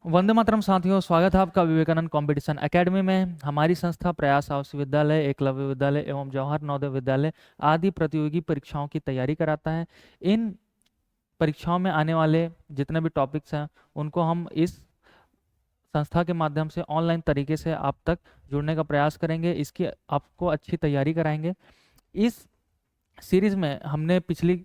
वंदे मातरम साथियों, स्वागत है आपका विवेकानंद कंपटीशन एकेडमी में। हमारी संस्था प्रयास आवासीय विद्यालय, एकलव्य विद्यालय एवं जवाहर नवोदय विद्यालय आदि प्रतियोगी परीक्षाओं की तैयारी कराता है। इन परीक्षाओं में आने वाले जितने भी टॉपिक्स हैं उनको हम इस संस्था के माध्यम से ऑनलाइन तरीके से आप तक जुड़ने का प्रयास करेंगे। इसकी आपको अच्छी तैयारी कराएंगे। इस सीरीज में हमने पिछली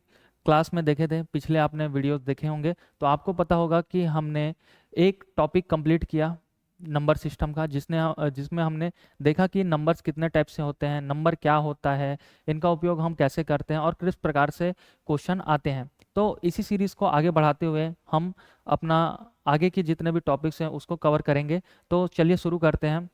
क्लास में देखे थे, पिछले आपने वीडियोस देखे होंगे, तो आपको पता होगा कि हमने एक टॉपिक कंप्लीट किया नंबर सिस्टम का, जिसमें हमने देखा कि नंबर्स कितने टाइप से होते हैं, नंबर क्या होता है, इनका उपयोग हम कैसे करते हैं और किस प्रकार से क्वेश्चन आते हैं। तो इसी सीरीज को आगे बढ़ाते हुए हम अपना आगे के जितने भी टॉपिक्स हैं उसको कवर करेंगे। तो चलिए शुरू करते हैं।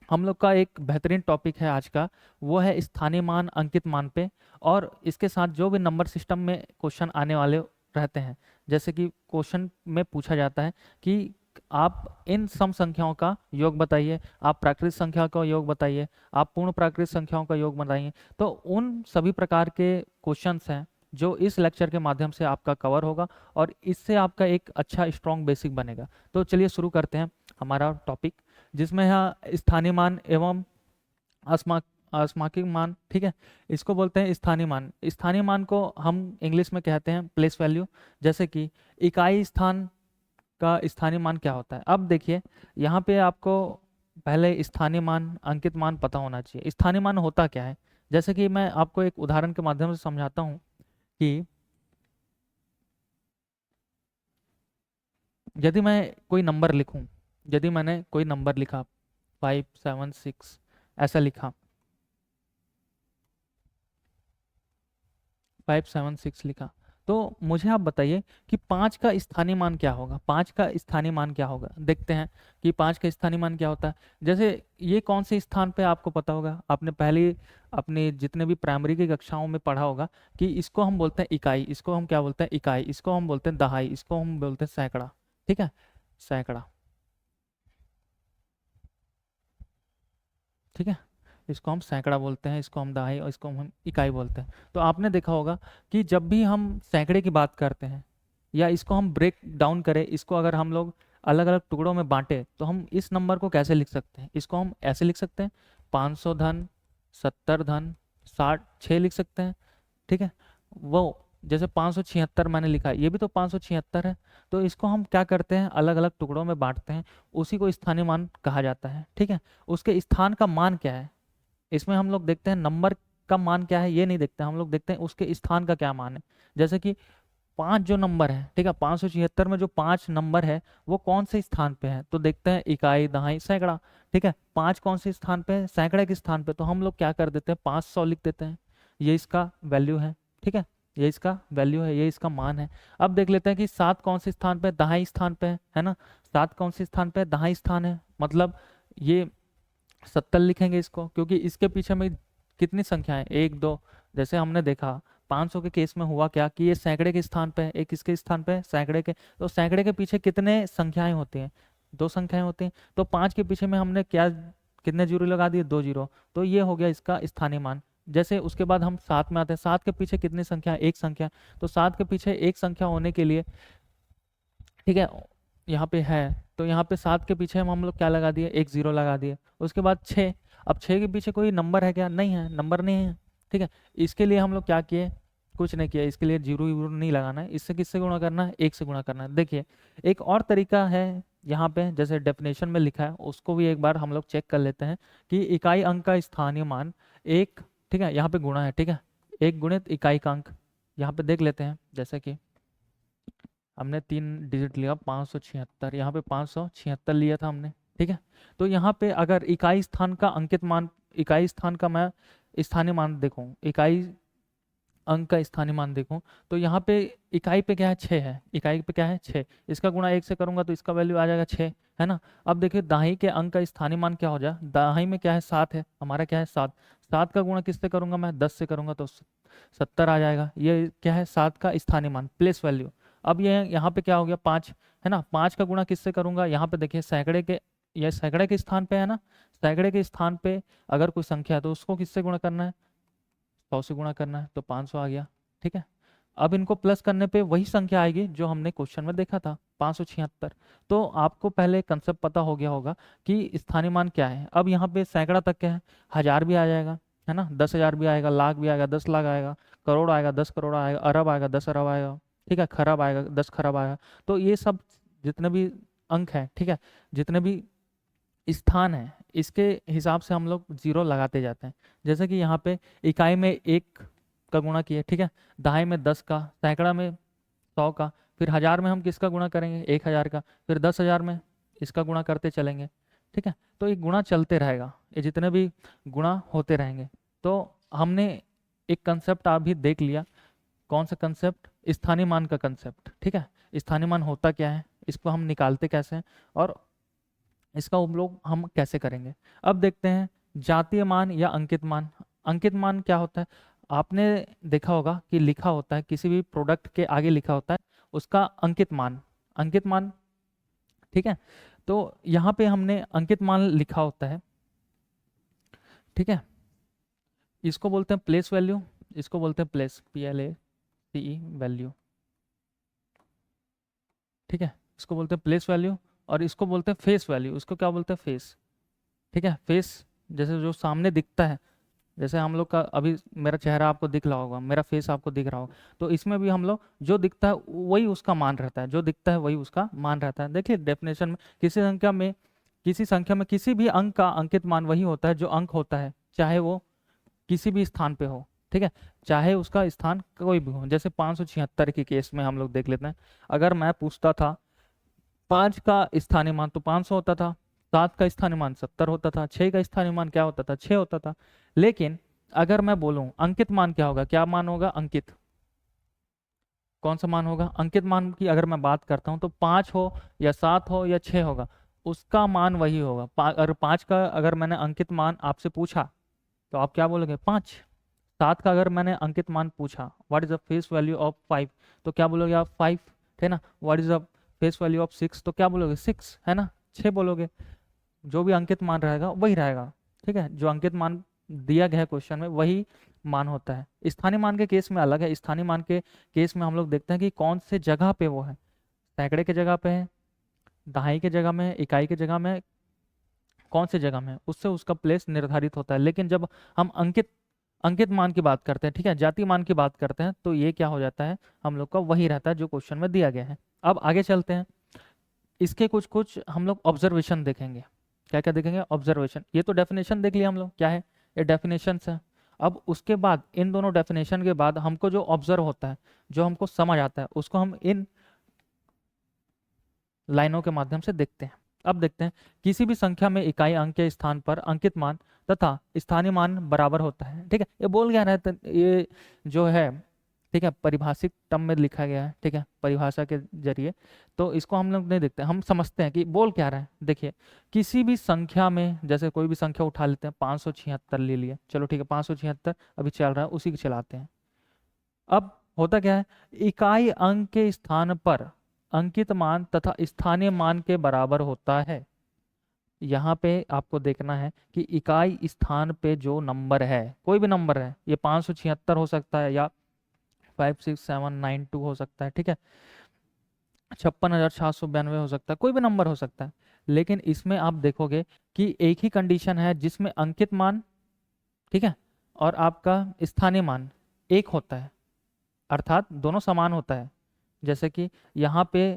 हम लोग का एक बेहतरीन टॉपिक है आज का, वो है स्थानीय मान, अंकित मान पे। और इसके साथ जो भी नंबर सिस्टम में क्वेश्चन आने वाले रहते हैं, जैसे कि क्वेश्चन में पूछा जाता है कि आप इन सम संख्याओं का योग बताइए, आप प्राकृतिक संख्या का योग बताइए, आप पूर्ण प्राकृतिक संख्याओं का योग बताइए। तो उन सभी प्रकार के क्वेश्चंस हैं जो इस लेक्चर के माध्यम से आपका कवर होगा और इससे आपका एक अच्छा स्ट्रॉन्ग बेसिक बनेगा। तो चलिए शुरू करते हैं हमारा टॉपिक, जिसमें है स्थानीय मान एवं अस्मा अस्माकिक मान। ठीक है, इसको बोलते हैं स्थानीय मान। स्थानीय मान को हम इंग्लिश में कहते हैं प्लेस वैल्यू। जैसे कि इकाई स्थान का स्थानीय मान क्या होता है। अब देखिए, यहाँ पे आपको पहले स्थानीय मान, अंकित मान पता होना चाहिए। स्थानीय मान होता क्या है, जैसे कि मैं आपको एक उदाहरण के माध्यम से समझाता हूँ कि यदि मैं कोई नंबर लिखूं, यदि मैंने कोई नंबर लिखा 576 ऐसा लिखा, 576 लिखा, तो मुझे आप बताइए कि 5 का स्थानीय मान क्या होगा। 5 का स्थानीय मान क्या होगा, देखते हैं कि 5 का स्थानीय मान क्या होता है। जैसे ये कौन से स्थान पे आपको पता होगा, आपने पहले अपने जितने भी प्राइमरी की कक्षाओं में पढ़ा होगा कि इसको हम बोलते हैं इकाई, इसको हम क्या बोलते हैं इकाई, इसको हम बोलते हैं दहाई, इसको हम बोलते हैं सैकड़ा। ठीक है, सैकड़ा। ठीक है, इसको हम सैकड़ा बोलते हैं, इसको हम दहाई और इसको हम इकाई बोलते हैं। तो आपने देखा होगा कि जब भी हम सैकड़े की बात करते हैं या इसको हम ब्रेक डाउन करें, इसको अगर हम लोग अलग अलग टुकड़ों में बांटे तो हम इस नंबर को कैसे लिख सकते हैं। इसको हम ऐसे लिख सकते हैं, 500 धन 70 धन 60 6 लिख सकते हैं। ठीक है, वो जैसे 576 मैंने लिखा है, ये भी तो 576 है। तो इसको हम क्या करते हैं, अलग अलग टुकड़ों में बांटते हैं, उसी को स्थानीय मान कहा जाता है। ठीक है, उसके स्थान का मान क्या है, इसमें हम लोग देखते हैं नंबर का मान क्या है ये नहीं देखते, हम लोग देखते हैं उसके स्थान का क्या मान है। जैसे कि 5 जो नंबर है, ठीक है, 576 में जो 5 नंबर है वो कौन से स्थान पे है, तो देखते हैं इकाई, दहाई, सैकड़ा। ठीक है, 5 कौन से स्थान पे है, सैकड़े के स्थान पे, तो हम लोग क्या कर देते हैं 500 लिख देते हैं। ये इसका वैल्यू है। ठीक है, ये इसका वैल्यू है, ये इसका मान है। अब देख लेते हैं कि 7 कौन से स्थान पे, दहाई स्थान पे है ना। 7 कौन से स्थान पे, दहाई स्थान है, मतलब ये 70 लिखेंगे इसको, क्योंकि इसके पीछे में कितनी संख्या है, एक दो। जैसे हमने देखा 500 के केस में हुआ क्या कि ये सैकड़े के स्थान पे है, एक इसके स्थान पे है सैकड़े के, तो सैकड़े के पीछे कितने संख्याएं होती हैं, दो संख्याएं होती हैं। तो 5 के पीछे में हमने क्या कितने जीरो लगा दिए, 2 जीरो। तो ये हो गया इसका स्थानीय मान। जैसे उसके बाद हम 7 में आते हैं, 7 के पीछे कितनी संख्या, एक संख्या। तो 7 के पीछे एक संख्या होने के लिए, ठीक है, यहाँ पे है, तो यहाँ पे 7 के पीछे हम लोग क्या लगा दिए, एक जीरो लगा दिए। उसके बाद 6, अब 6 के पीछे कोई नंबर है क्या, नहीं है, नंबर नहीं है। ठीक है, इसके लिए हम लोग क्या किए, कुछ नहीं किया, इसके लिए जीरो वीरो नहीं लगाना है। इससे किससे गुणा करना है, एक से गुणा करना है। देखिए, एक और तरीका है यहाँ पे, जैसे डेफिनेशन में लिखा है उसको भी एक बार हम लोग चेक कर लेते हैं कि इकाई अंक का स्थानीय मान एक, ठीक है, यहाँ पे गुणा है, ठीक है, एक गुणित इकाई का अंक। यहाँ पे देख लेते हैं, जैसे कि हमने 3 डिजिट लिया 576, यहाँ पे 576 लिया था हमने। ठीक है, तो यहाँ पे अगर इकाई स्थान का अंकित मान, इकाई स्थान का मैं स्थानीय मान देखूं, इकाई अंक का स्थानीय मान देखूं, तो यहाँ पे इकाई पे क्या है, 6 है, इकाई पे क्या है 6, इसका गुणा 1 से करूंगा तो इसका वैल्यू आ जाएगा 6, है ना। अब देखिए दाही के अंक का स्थानीय मान क्या हो जाए, दाही में क्या है 7 है, हमारा क्या है 7, 7 का गुणा किससे करूंगा मैं, 10 से करूंगा तो 70 आ जाएगा। ये क्या है 7 का स्थानीय मान, प्लेस वैल्यू। अब ये यहाँ पे क्या हो गया 5, है ना, 5 का गुणा किससे करूंगा, यहाँ पे देखिए सैकड़े के, ये सैकड़े के स्थान पे है ना, सैकड़े के स्थान पे अगर कोई संख्या है तो उसको किससे गुणा करना है, 100 से गुणा करना है, तो 500 आ गया। ठीक है, अब इनको प्लस करने पे वही संख्या आएगी जो हमने क्वेश्चन में देखा था, 576। तो आपको पहले कंसेप्ट पता हो गया होगा कि स्थानीय मान क्या है। अब यहाँ पे सैकड़ा तक क्या है, 1000 भी आ जाएगा, है ना, 10,000 भी आएगा, लाख भी आएगा, 10 लाख आएगा, करोड़ आएगा, 10 करोड़ आएगा, अरब आएगा, 10 अरब आएगा, ठीक है, खरब आएगा, 10 खरब आएगा। तो ये सब जितने भी अंक है, ठीक है, जितने भी स्थान है, इसके हिसाब से हम लोग जीरो लगाते जाते हैं। जैसे कि यहाँ पे इकाई में 1 का गुणा किए, ठीक है, दहाई में 10 का, सैकड़ा में 100 का, फिर 1000 में हम किसका गुणा करेंगे, 1000 का, फिर 10,000 में इसका गुणा करते चलेंगे, ठीक है। तो ये गुणा चलते रहेगा, ये जितने भी गुणा होते रहेंगे। तो हमने एक कंसेप्ट अभी देख लिया, कौन सा कंसेप्ट, स्थानीय मान का कंसेप्ट, ठीक है। स्थानीय मान होता क्या है, इसको हम निकालते कैसे हैं, और इसका उपयोग हम कैसे करेंगे। अब देखते हैं जातीय मान या अंकित मान। अंकित मान क्या होता है, आपने देखा होगा कि लिखा होता है, किसी भी प्रोडक्ट के आगे लिखा होता है उसका अंकित मान, अंकित मान, ठीक है। तो यहाँ पे हमने अंकित मान लिखा होता है, ठीक है। इसको बोलते हैं प्लेस वैल्यू, इसको बोलते हैं प्लेस, PLACE वैल्यू, ठीक है, इसको बोलते हैं प्लेस वैल्यू। और इसको बोलते हैं फेस वैल्यू, इसको क्या बोलते हैं, फेस, ठीक है। फेस जैसे जो सामने दिखता है, जैसे हम लोग का अभी मेरा चेहरा आपको दिख रहा होगा, मेरा फेस आपको दिख रहा होगा, तो इसमें भी हम लोग जो दिखता है वही उसका मान रहता है, जो दिखता है वही उसका मान रहता है। देखिए डेफिनेशन में किसी संख्या में किसी भी अंक का अंकित मान वही होता है जो अंक होता है, चाहे वो किसी भी स्थान पे हो, ठीक है, चाहे उसका स्थान कोई भी हो। जैसे 576 के केस में हम लोग देख लेते हैं। अगर मैं पूछता था 5 का स्थानीय मान तो 500 होता था, 7 का स्थानीय मान 70 होता था, 6 का स्थानीय मान क्या होता था, 6 होता था। लेकिन अगर मैं बोलूं अंकित मान क्या होगा, क्या मान होगा, अंकित, कौन सा मान होगा, अंकित मान की अगर मैं बात करता हूं तो 5 हो या 7 हो या 6 होगा, उसका मान वही होगा। अगर 5 का अगर मैंने अंकित मान आपसे पूछा तो आप क्या बोलोगे, 5। 7 का अगर मैंने अंकित मान पूछा, what is the face value of 5, तो क्या बोलोगे आप, 5, है ना। What is the face value of 6, तो क्या बोलोगे, 6, है ना, 6 बोलोगे। जो भी अंकित मान रहेगा वही रहेगा, ठीक है, जो अंकित मान दिया गया है क्वेश्चन में वही मान होता है। स्थानीय मान के केस में अलग है। स्थानीय मान के केस में हम लोग देखते हैं कि कौन से जगह पे वो है, सैकड़े के जगह पे है, दहाई के जगह में है, इकाई के जगह में, कौन से जगह में है, उससे उसका प्लेस निर्धारित होता है। लेकिन जब हम अंकित अंकित मान की बात करते हैं, ठीक है, जाति मान की बात करते हैं, तो ये क्या हो जाता है, हम लोग का वही रहता है जो क्वेश्चन में दिया गया है। अब आगे चलते हैं, इसके कुछ कुछ हम लोग ऑब्जर्वेशन देखेंगे। क्या क्या देखेंगे, ऑब्जर्वेशन। ये तो डेफिनेशन देख लिया हम लोग, क्या है, ये डेफिनेशन है। अब उसके बाद इन दोनों डेफिनेशन के बाद हमको जो ऑब्जर्व होता है, जो हमको समझ आता है, उसको हम इन लाइनों के माध्यम से देखते हैं। अब देखते हैं, किसी भी संख्या में इकाई अंक के स्थान पर अंकित मान तथा स्थानीय मान बराबर होता है, ठीक है। ये बोल गया ना, ये जो है, ठीक है, परिभाषिक टर्म में लिखा गया है, ठीक है, परिभाषा के जरिए। तो इसको हम लोग नहीं देखते, हम समझते हैं कि बोल क्या रहा है। देखिए, किसी भी संख्या में, जैसे कोई भी संख्या उठा लेते हैं, 576 ले लिए, चलो ठीक है, 576 अभी चल रहा है, उसी को चलाते हैं। अब होता क्या है, इकाई अंक के स्थान पर अंकित मान तथा स्थानीय मान के बराबर होता है। यहाँ पे आपको देखना है कि इकाई स्थान पे जो नंबर है, कोई भी नंबर है, ये 576 हो सकता है या 56792 हो सकता है, ठीक है, 56,792 हो सकता है, कोई भी नंबर हो सकता है। लेकिन इसमें आप देखोगे कि एक ही कंडीशन है जिसमें अंकित मान, ठीक है, और आपका स्थानीय मान एक होता है, अर्थात दोनों समान होता है। जैसे कि यहाँ पे,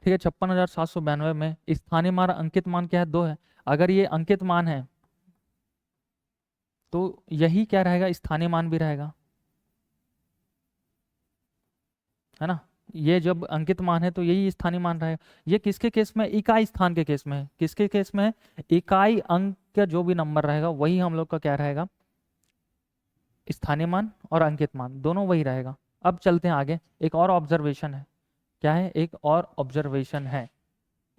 ठीक है, 56,792 में स्थानीय मान अंकित मान क्या है, 2 है। अगर ये अंकित मान है तो यही क्या रहेगा, स्थानीय मान भी रहेगा, है ना। ये जब अंकित मान है तो यही स्थानीय मान रहेगा। ये किसके केस में, इकाई स्थान के केस में है। किसके केस में है, इकाई अंक का जो भी नंबर रहेगा वही हम लोग का क्या रहेगा, स्थानीय मान, और अंकित मान दोनों वही रहेगा। अब चलते हैं आगे, एक और ऑब्जर्वेशन है। क्या है, एक और ऑब्जर्वेशन है।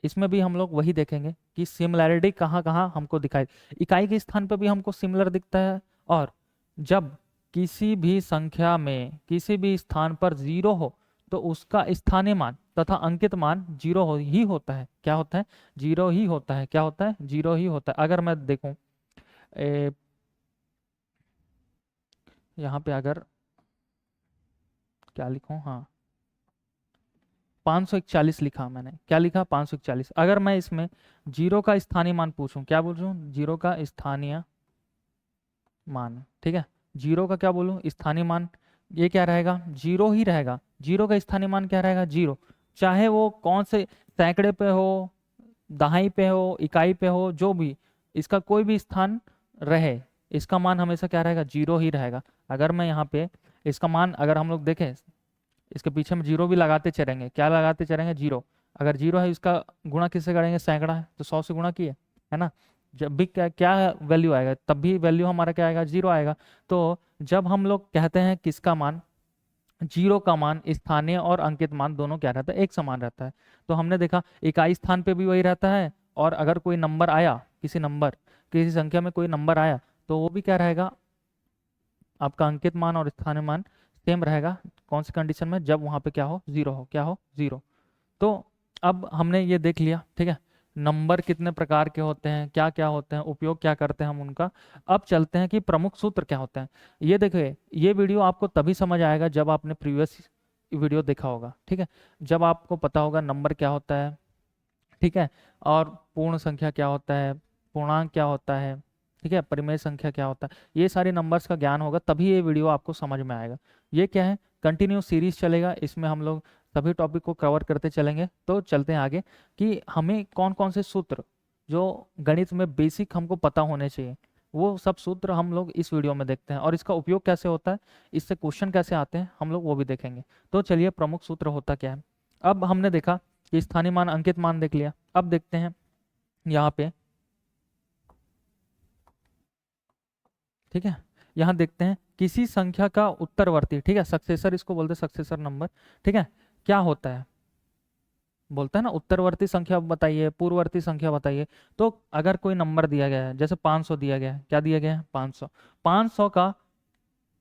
इसमें भी हम लोग वही देखेंगे कि सिमिलैरिटी कहाँ कहाँ हमको दिखाई, इकाई के स्थान पर भी हमको सिमिलर दिखता है, और जब किसी भी संख्या में किसी भी स्थान पर 0 हो तो उसका स्थानीय मान तथा अंकित मान 0 ही होता है। क्या होता है, 0 ही होता है। क्या होता है, 0 ही होता है। अगर मैं देखूं, यहाँ पे अगर क्या लिखूं, हाँ 541 लिखा मैंने, क्या लिखा 541। अगर मैं इसमें जीरो का स्थानीय मान पूछूं, क्या पूछूं, जीरो का स्थानीय मान, ठीक है, जीरो का क्या बोलूं स्थानीय मान, ये क्या रहेगा, जीरो ही रहेगा। जीरो का स्थानीय मान क्या रहेगा, जीरो, चाहे वो कौन से सैकड़े पे हो, दहाई पे हो, इकाई पे हो, जो भी इसका कोई भी स्थान रहे, इसका मान हमेशा क्या रहेगा, जीरो ही रहेगा। अगर मैं यहाँ पे इसका मान अगर हम लोग देखें, इसके पीछे में जीरो भी लगाते चलेंगे, क्या लगाते चलेंगे, जीरो। अगर जीरो है इसका गुणा किससे करेंगे, सैकड़ा है तो 100 से गुणा किए, है ना। जब भी क्या क्या वैल्यू आएगा तब भी वैल्यू हमारा क्या आएगा, जीरो आएगा। तो जब हम लोग कहते हैं किसका मान, जीरो का मान, स्थानीय और अंकित मान दोनों क्या रहता है, एक समान रहता है। तो हमने देखा इकाई स्थान पे भी वही रहता है, और अगर कोई नंबर आया, किसी नंबर, किसी संख्या में कोई नंबर आया, तो वो भी क्या रहेगा, आपका अंकित मान और स्थानीय मान सेम रहेगा। कौन सी कंडीशन में, जब वहां पे क्या हो, जीरो हो, क्या हो, जीरो। तो अब हमने ये देख लिया, ठीक है, नंबर कितने प्रकार के होते हैं, क्या क्या होते हैं, उपयोग क्या करते हैं हम उनका। अब चलते हैं कि प्रमुख सूत्र क्या होते हैं। ये देखिए, ये वीडियो आपको तभी समझ आएगा जब आपने प्रीवियस वीडियो देखा होगा, ठीक है, जब आपको पता होगा नंबर क्या होता है, ठीक है, और पूर्ण संख्या क्या होता है, पूर्णांक क्या होता है, ठीक है, परिमेय संख्या क्या होता है, ये सारे नंबर्स का ज्ञान होगा तभी ये वीडियो आपको समझ में आएगा। ये क्या है, कंटिन्यू सीरीज चलेगा, इसमें हम लोग सभी टॉपिक को कवर करते चलेंगे। तो चलते हैं आगे कि हमें कौन कौन से सूत्र जो गणित में बेसिक हमको पता होने चाहिए, वो सब सूत्र हम लोग इस वीडियो में देखते हैं, और इसका उपयोग कैसे होता है, इससे क्वेश्चन कैसे आते हैं, हम लोग वो भी देखेंगे। तो चलिए, प्रमुख सूत्र होता क्या है। अब हमने देखा कि स्थानीय मान, अंकित मान देख लिया। अब देखते हैं यहाँ पे, ठीक है, यहाँ देखते हैं किसी संख्या का उत्तरवर्ती, ठीक है, सक्सेसर इसको बोलते हैं, सक्सेसर नंबर, ठीक है, क्या होता है, बोलता है ना उत्तरवर्ती संख्या बताइए, पूर्ववर्ती संख्या बताइए। तो अगर कोई नंबर दिया गया है, जैसे 500 दिया गया है, क्या दिया गया है, 500, 500 का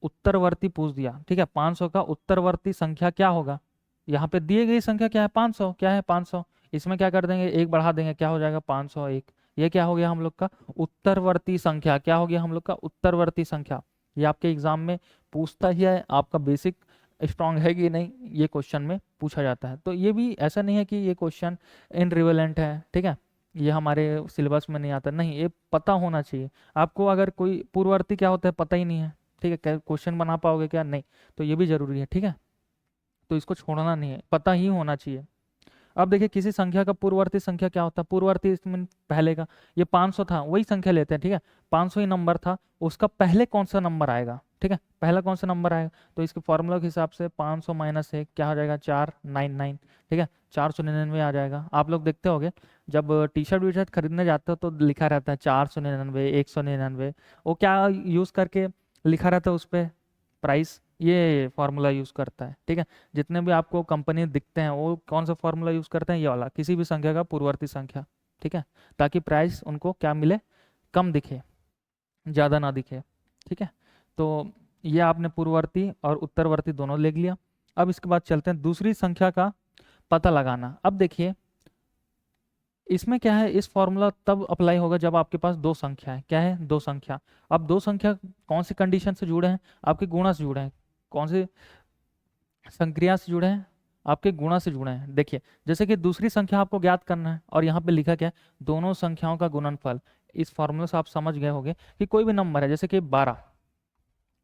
उत्तरवर्ती पूछ दिया, ठीक है, 500 का उत्तरवर्ती संख्या क्या होगा, यहाँ पे दिए गई संख्या क्या है, 500, क्या है 500, इसमें क्या कर देंगे, एक बढ़ा देंगे, क्या हो जाएगा 501। ये क्या हो गया हम लोग का उत्तरवर्ती संख्या, क्या हो गया हम लोग का उत्तरवर्ती संख्या। ये आपके एग्जाम में पूछता ही है, आपका बेसिक स्ट्रांग है कि नहीं, ये क्वेश्चन में पूछा जाता है। तो ये भी ऐसा नहीं है कि ये क्वेश्चन इनरिलेवेंट है, ठीक है, ये हमारे सिलेबस में नहीं आता, नहीं, ये पता होना चाहिए आपको। अगर कोई पूर्ववर्ती क्या होता है पता ही नहीं है, ठीक है, क्वेश्चन बना पाओगे क्या, नहीं, तो ये भी जरूरी है, ठीक है, तो इसको छोड़ना नहीं है, पता ही होना चाहिए। अब देखिए, किसी संख्या का पूर्ववर्ती संख्या क्या होता है, पूर्ववर्ती इसमें पहले का, ये 500 था, वही संख्या लेते हैं, ठीक है, 500 ही नंबर था, उसका पहले कौन सा नंबर आएगा, ठीक है, पहला कौन सा नंबर आएगा, तो इसके फॉर्मूला के हिसाब से 500 माइनस 1 क्या हो जाएगा, 499, ठीक है, 499 आ जाएगा। आप लोग देखते होगे जब टी शर्ट वी शर्ट खरीदने जाते हो तो लिखा रहता है 499, 199, वो क्या यूज करके लिखा रहता है उस पर, प्राइस, ये फॉर्मूला यूज करता है, ठीक है। जितने भी आपको कंपनी दिखते हैं वो कौन सा फॉर्मूला यूज करते हैं, ये वाला, किसी भी संख्या का पूर्ववर्ती संख्या, ठीक है, ताकि प्राइस उनको क्या मिले, कम दिखे, ज़्यादा ना दिखे, ठीक है। तो ये आपने पूर्ववर्ती और उत्तरवर्ती दोनों ले लिया। अब इसके बाद चलते हैं दूसरी संख्या का पता लगाना। अब देखिए, इसमें क्या है, इस फॉर्मूला तब अप्लाई होगा जब आपके पास दो संख्या है, क्या है, दो संख्या। अब दो संख्या कौन सी कंडीशन से जुड़े हैं, आपके गुणा से जुड़े हैं, कौन से संक्रिया से जुड़े हैं, आपके गुणा से जुड़े हैं। देखिए, जैसे कि दूसरी संख्या आपको ज्ञात करना है, और यहाँ पे लिखा क्या है, दोनों संख्याओं का गुणनफल। इस फॉर्मूले से आप समझ गए होंगे कि कोई भी नंबर है, जैसे कि 12,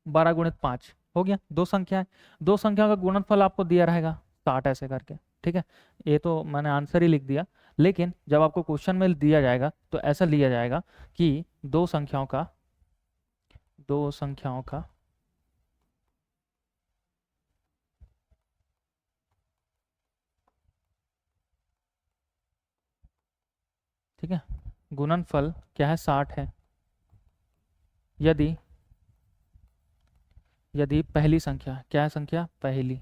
12 गुणित 5 हो गया, दो संख्या है, दो संख्या का गुणनफल आपको दिया रहेगा 60, ऐसे करके, ठीक है। ये तो मैंने आंसर ही लिख दिया, लेकिन जब आपको क्वेश्चन में दिया जाएगा तो ऐसा लिया जाएगा कि दो संख्याओं का, दो संख्याओं का ठीक है, गुणनफल क्या है, 60 है, यदि यदि पहली संख्या, क्या है संख्या, पहली,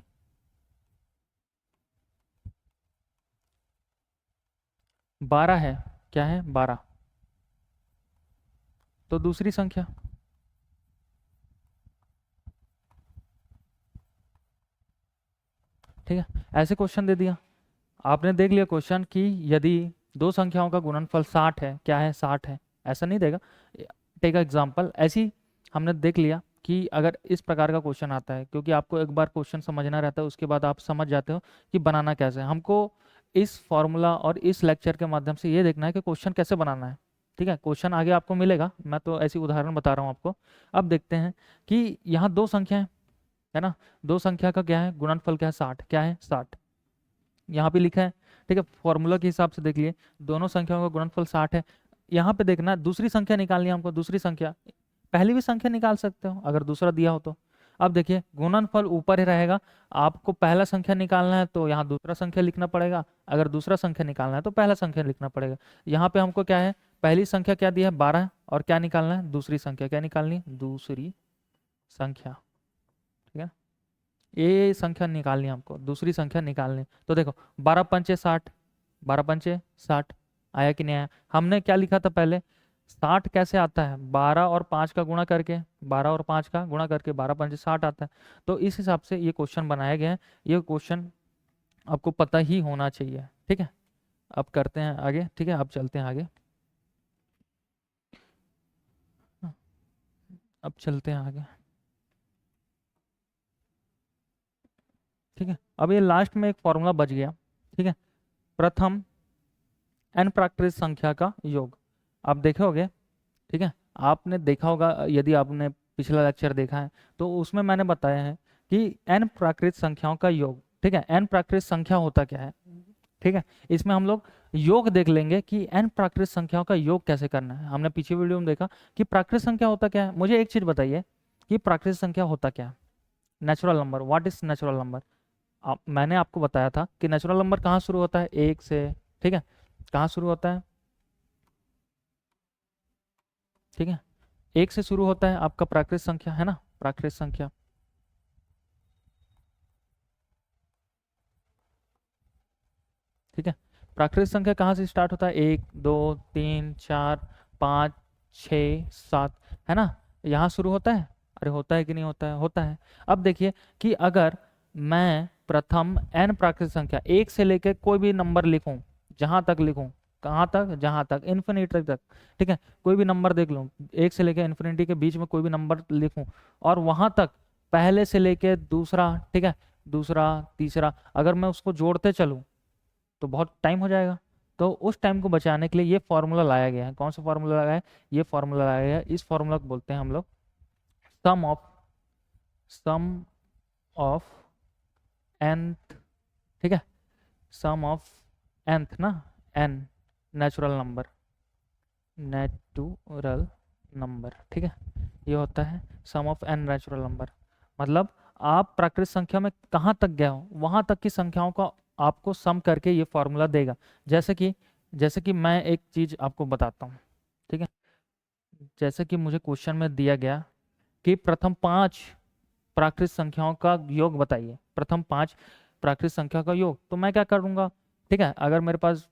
12 है, क्या है 12, तो दूसरी संख्या, ठीक है, ऐसे क्वेश्चन दे दिया, आपने देख लिया क्वेश्चन कि यदि दो संख्याओं का गुणनफल 60 है, क्या है 60 है, ऐसा नहीं देगा। टेक एग्जाम्पल, ऐसी हमने देख लिया कि अगर इस प्रकार का क्वेश्चन आता है, क्योंकि आपको एक बार क्वेश्चन समझना रहता है, उसके बाद आप समझ जाते हो कि बनाना कैसे है। हमको इस फॉर्मूला और इस लेक्चर के माध्यम से ये देखना है कि क्वेश्चन कैसे बनाना है। ठीक है, क्वेश्चन आगे आपको मिलेगा, मैं तो ऐसी उदाहरण बता रहा हूँ आपको। अब देखते हैं कि यहाँ दो संख्या है ना, दो संख्या का क्या है गुणनफल, क्या है 60, क्या है 60 यहाँ पे लिखा है। ठीक है, फॉर्मूला के हिसाब से देख लिए, दोनों संख्याओं का गुणनफल 60 है। यहाँ पे देखना दूसरी संख्या निकालनी है हमको, दूसरी संख्या, पहली भी संख्या निकाल सकते हो अगर दूसरा दिया हो तो। अब देखिए गुणनफल ऊपर ही रहेगा, आपको पहला संख्या निकालना है तो यहाँ दूसरा संख्या लिखना पड़ेगा, अगर दूसरा संख्या निकालना है तो पहला संख्या लिखना पड़ेगा। यहाँ पे हमको क्या है, पहली संख्या क्या दिया है 12, और क्या निकालना है दूसरी संख्या, क्या निकालनी है दूसरी संख्या। ठीक है, ये संख्या निकालनी है हमको, दूसरी संख्या निकालनी है। तो देखो 12 पंचे 60, 12 पंचे 60 आया कि नहीं आया। हमने क्या लिखा था पहले, 60 कैसे आता है 12 और 5 का गुणा करके, 12 और 5 का गुणा करके 12 पंचे 60 आता है। तो इस हिसाब से ये क्वेश्चन बनाया गया है, ये क्वेश्चन आपको पता ही होना चाहिए। ठीक है, अब करते हैं आगे। ठीक है, अब चलते हैं आगे, अब चलते हैं आगे। ठीक है, अब ये लास्ट में एक फॉर्मूला बच गया। ठीक है, प्रथम n प्राकृत संख्या का योग, आप देखोगे। ठीक है, आपने देखा होगा, यदि आपने पिछला लेक्चर देखा है तो उसमें मैंने बताया है कि n प्राकृत संख्याओं का योग। ठीक है, n प्राकृत संख्या होता क्या है। ठीक है, इसमें हम लोग योग देख लेंगे कि n प्राकृत संख्याओं का योग कैसे करना है। हमने पीछे वीडियो में देखा कि प्राकृत संख्या होता क्या है। मुझे एक चीज बताइए कि प्राकृत संख्या होता क्या है। Natural number, what is natural number. मैंने आपको बताया था कि नेचुरल नंबर कहाँ शुरू होता है, एक से। ठीक है, कहाँ शुरू होता है, ठीक है, एक से शुरू होता है आपका प्राकृत संख्या, है ना, प्राकृत संख्या। ठीक है, प्राकृत संख्या कहाँ से स्टार्ट होता है, 1 2 3 4 5 6 7, है ना, यहाँ शुरू होता है। अरे होता है कि नहीं होता है, होता है। अब देखिए कि अगर मैं प्रथम n प्राकृत संख्या एक से लेकर कोई भी नंबर लिखूं, जहां तक लिखूं, कहाँ तक, जहां तक इन्फिनिटी तक। ठीक है, कोई भी नंबर देख लूं, एक से लेकर इन्फिनिटी के बीच में कोई भी नंबर लिखूं, और वहां तक पहले से लेकर दूसरा, ठीक है, दूसरा तीसरा, अगर मैं उसको जोड़ते चलूं तो बहुत टाइम हो जाएगा। तो उस टाइम को बचाने के लिए ये फॉर्मूला लाया गया है। कौन सा फॉर्मूला लाया है, ये फॉर्मूला लाया गया है, इस फॉर्मूला को बोलते हैं हम लोग सम ऑफ nth। ठीक है, सम ऑफ nth ना, n natural number, natural number. ठीक है, ये होता है सम ऑफ n नेचुरल नंबर। मतलब आप प्राकृत संख्या में कहाँ तक गए हो, वहां तक की संख्याओं का आपको सम करके ये फॉर्मूला देगा। जैसे कि मैं एक चीज आपको बताता हूँ। ठीक है, जैसे कि मुझे क्वेश्चन में दिया गया कि प्रथम 5 प्राकृत संख्याओं का योग बताइए, प्रथम 5 प्राकृत संख्या का योग, तो मैं क्या करूंगा। ठीक है, अगर मेरे पास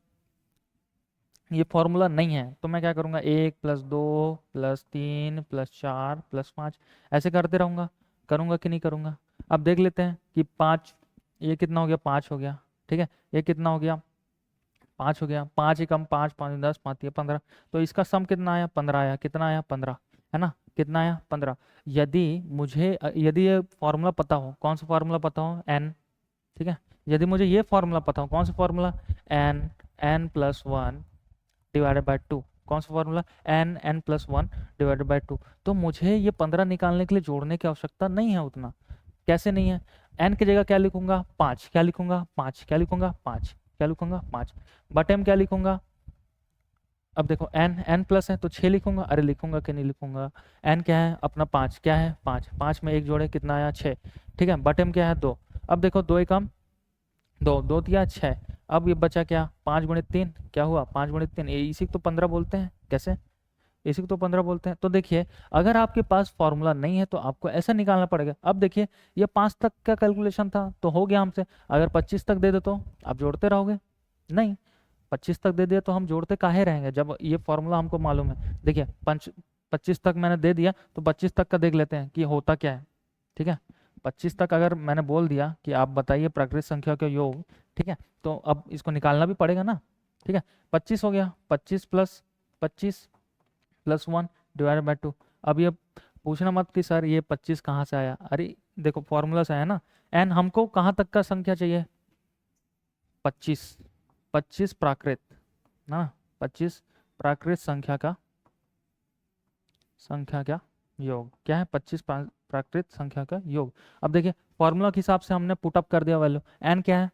ये फॉर्मूला नहीं है तो मैं क्या करूंगा, 1 + 2 + 3 + 4 + 5, ऐसे करते रहूंगा। करूंगा कि नहीं करूंगा। अब देख लेते हैं कि 5, ये कितना हो गया, 5 हो गया। ठीक है, ये कितना हो गया, 5 हो गया। 5 एकम 5, 5 10, 5 3 15, तो इसका सम कितना आया, 15 आया। कितना आया, 15, है ना, कितना आया 15। यदि ये फॉर्मूला पता हो, कौन सा फॉर्मूला पता हो, n। ठीक है, यदि मुझे ये फॉर्मूला पता हो, कौन सा फॉर्मूला, n+1 डिवाइडेड बाय 2, कौन सा फॉर्मूला, n+1 डिवाइडेड बाय 2, तो मुझे ये 15 निकालने के लिए जोड़ने की आवश्यकता नहीं है उतना। कैसे नहीं है, n की जगह क्या लिखूंगा, 5, क्या लिखूंगा 5, क्या लिखूंगा 5, क्या लिखूंगा 5, बटे में क्या लिखूंगा। अब देखो n प्लस है तो 6 लिखूंगा, अरे लिखूंगा कि नहीं लिखूंगा। n क्या है अपना 5, क्या है 5, 5 में एक जोड़े कितना आया 6। ठीक है, बटे में क्या है 2। अब देखो 2 एकम 2, 2 दिया 6। अब ये बचा क्या, 5 गुणित 3, क्या हुआ 5 गुणित 3, इसी को तो 15 बोलते हैं। कैसे, इसी को तो 15 बोलते हैं। तो देखिए अगर आपके पास फॉर्मूला नहीं है तो आपको ऐसा निकालना पड़ेगा। अब देखिए ये 5 तक का कैलकुलेशन था तो हो गया हमसे, अगर 25 तक दे दो तो आप जोड़ते रहोगे, नहीं 25 तक दे दिया तो हम जोड़ते काहे रहेंगे जब ये फॉर्मूला हमको मालूम है। देखिए 25 तक मैंने दे दिया तो 25 तक का देख लेते हैं कि होता क्या है। ठीक है, 25 तक अगर मैंने बोल दिया कि आप बताइए प्राकृत संख्या का योग, ठीक है, तो अब इसको निकालना भी पड़ेगा ना। ठीक है, 25 हो गया, 25 + 1 डिवाइडेड बाय 2। अब ये पूछना मत कि सर ये 25 कहाँ से आया। अरे देखो फॉर्मूला से आया ना। एन हमको कहाँ तक का संख्या चाहिए? 25। 25 प्राकृत ना, 25 प्राकृत संख्या का योग क्या है? 25 प्राकृत संख्या का योग। अब देखिए फॉर्मूला के हिसाब से हमने पुटअप कर दिया वैल्यू। एन क्या है?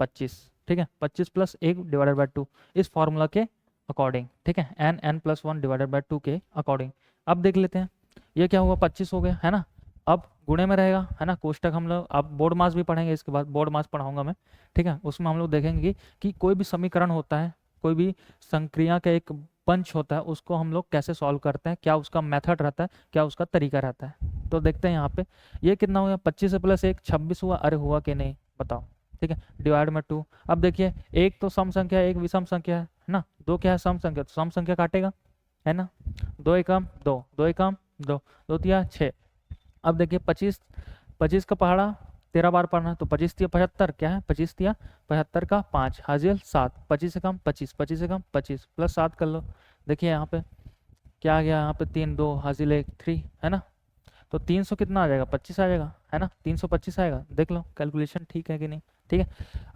25। ठीक है, 25 प्लस 1 डिवाइडेड बाई 2 इस फॉर्मूला के अकॉर्डिंग। ठीक है, एन प्लस 1 डिवाइडेड बाई 2 के अकॉर्डिंग। अब देख लेते हैं ये क्या हुआ, 25 हो गया है ना। अब गुणे में रहेगा है ना, कोष्टक हम लोग अब बोर्ड मास भी पढ़ेंगे, इसके बाद बोर्ड मास पढ़ाऊंगा मैं। ठीक है, उसमें हम लोग देखेंगे कि कोई भी समीकरण होता है, कोई भी संक्रिया का एक पंच होता है, उसको हम लोग कैसे सॉल्व करते हैं, क्या उसका मेथड रहता है, क्या उसका तरीका रहता है। तो देखते हैं यहाँ पे ये कितना हो गया, 25 से प्लस 1 26 हुआ। अरे हुआ कि नहीं बताओ। ठीक है, डिवाइड में 2। अब देखिए एक तो सम संख्या है, एक विषम संख्या है ना। दो क्या है? सम संख्या, तो सम संख्या काटेगा है ना। 2 एकम 2, 2 एकम 2, 2 तिया 6। अब देखिए 25, 25 का पहाड़ा 13 बार पढ़ना, तो 25 तिया 75 क्या है? 25 तिया 75 का 5 हाजिर 7, 25 से कम 25, 25 से कम 25 प्लस 7 कर लो। देखिए यहाँ पे क्या आ गया, यहाँ पे 3 2 हाजिर 1 3 है ना। तो 300 कितना आ जाएगा? 25 आ जाएगा है ना, 325 आएगा। देख लो कैलकुलेशन ठीक है कि नहीं। ठीक है,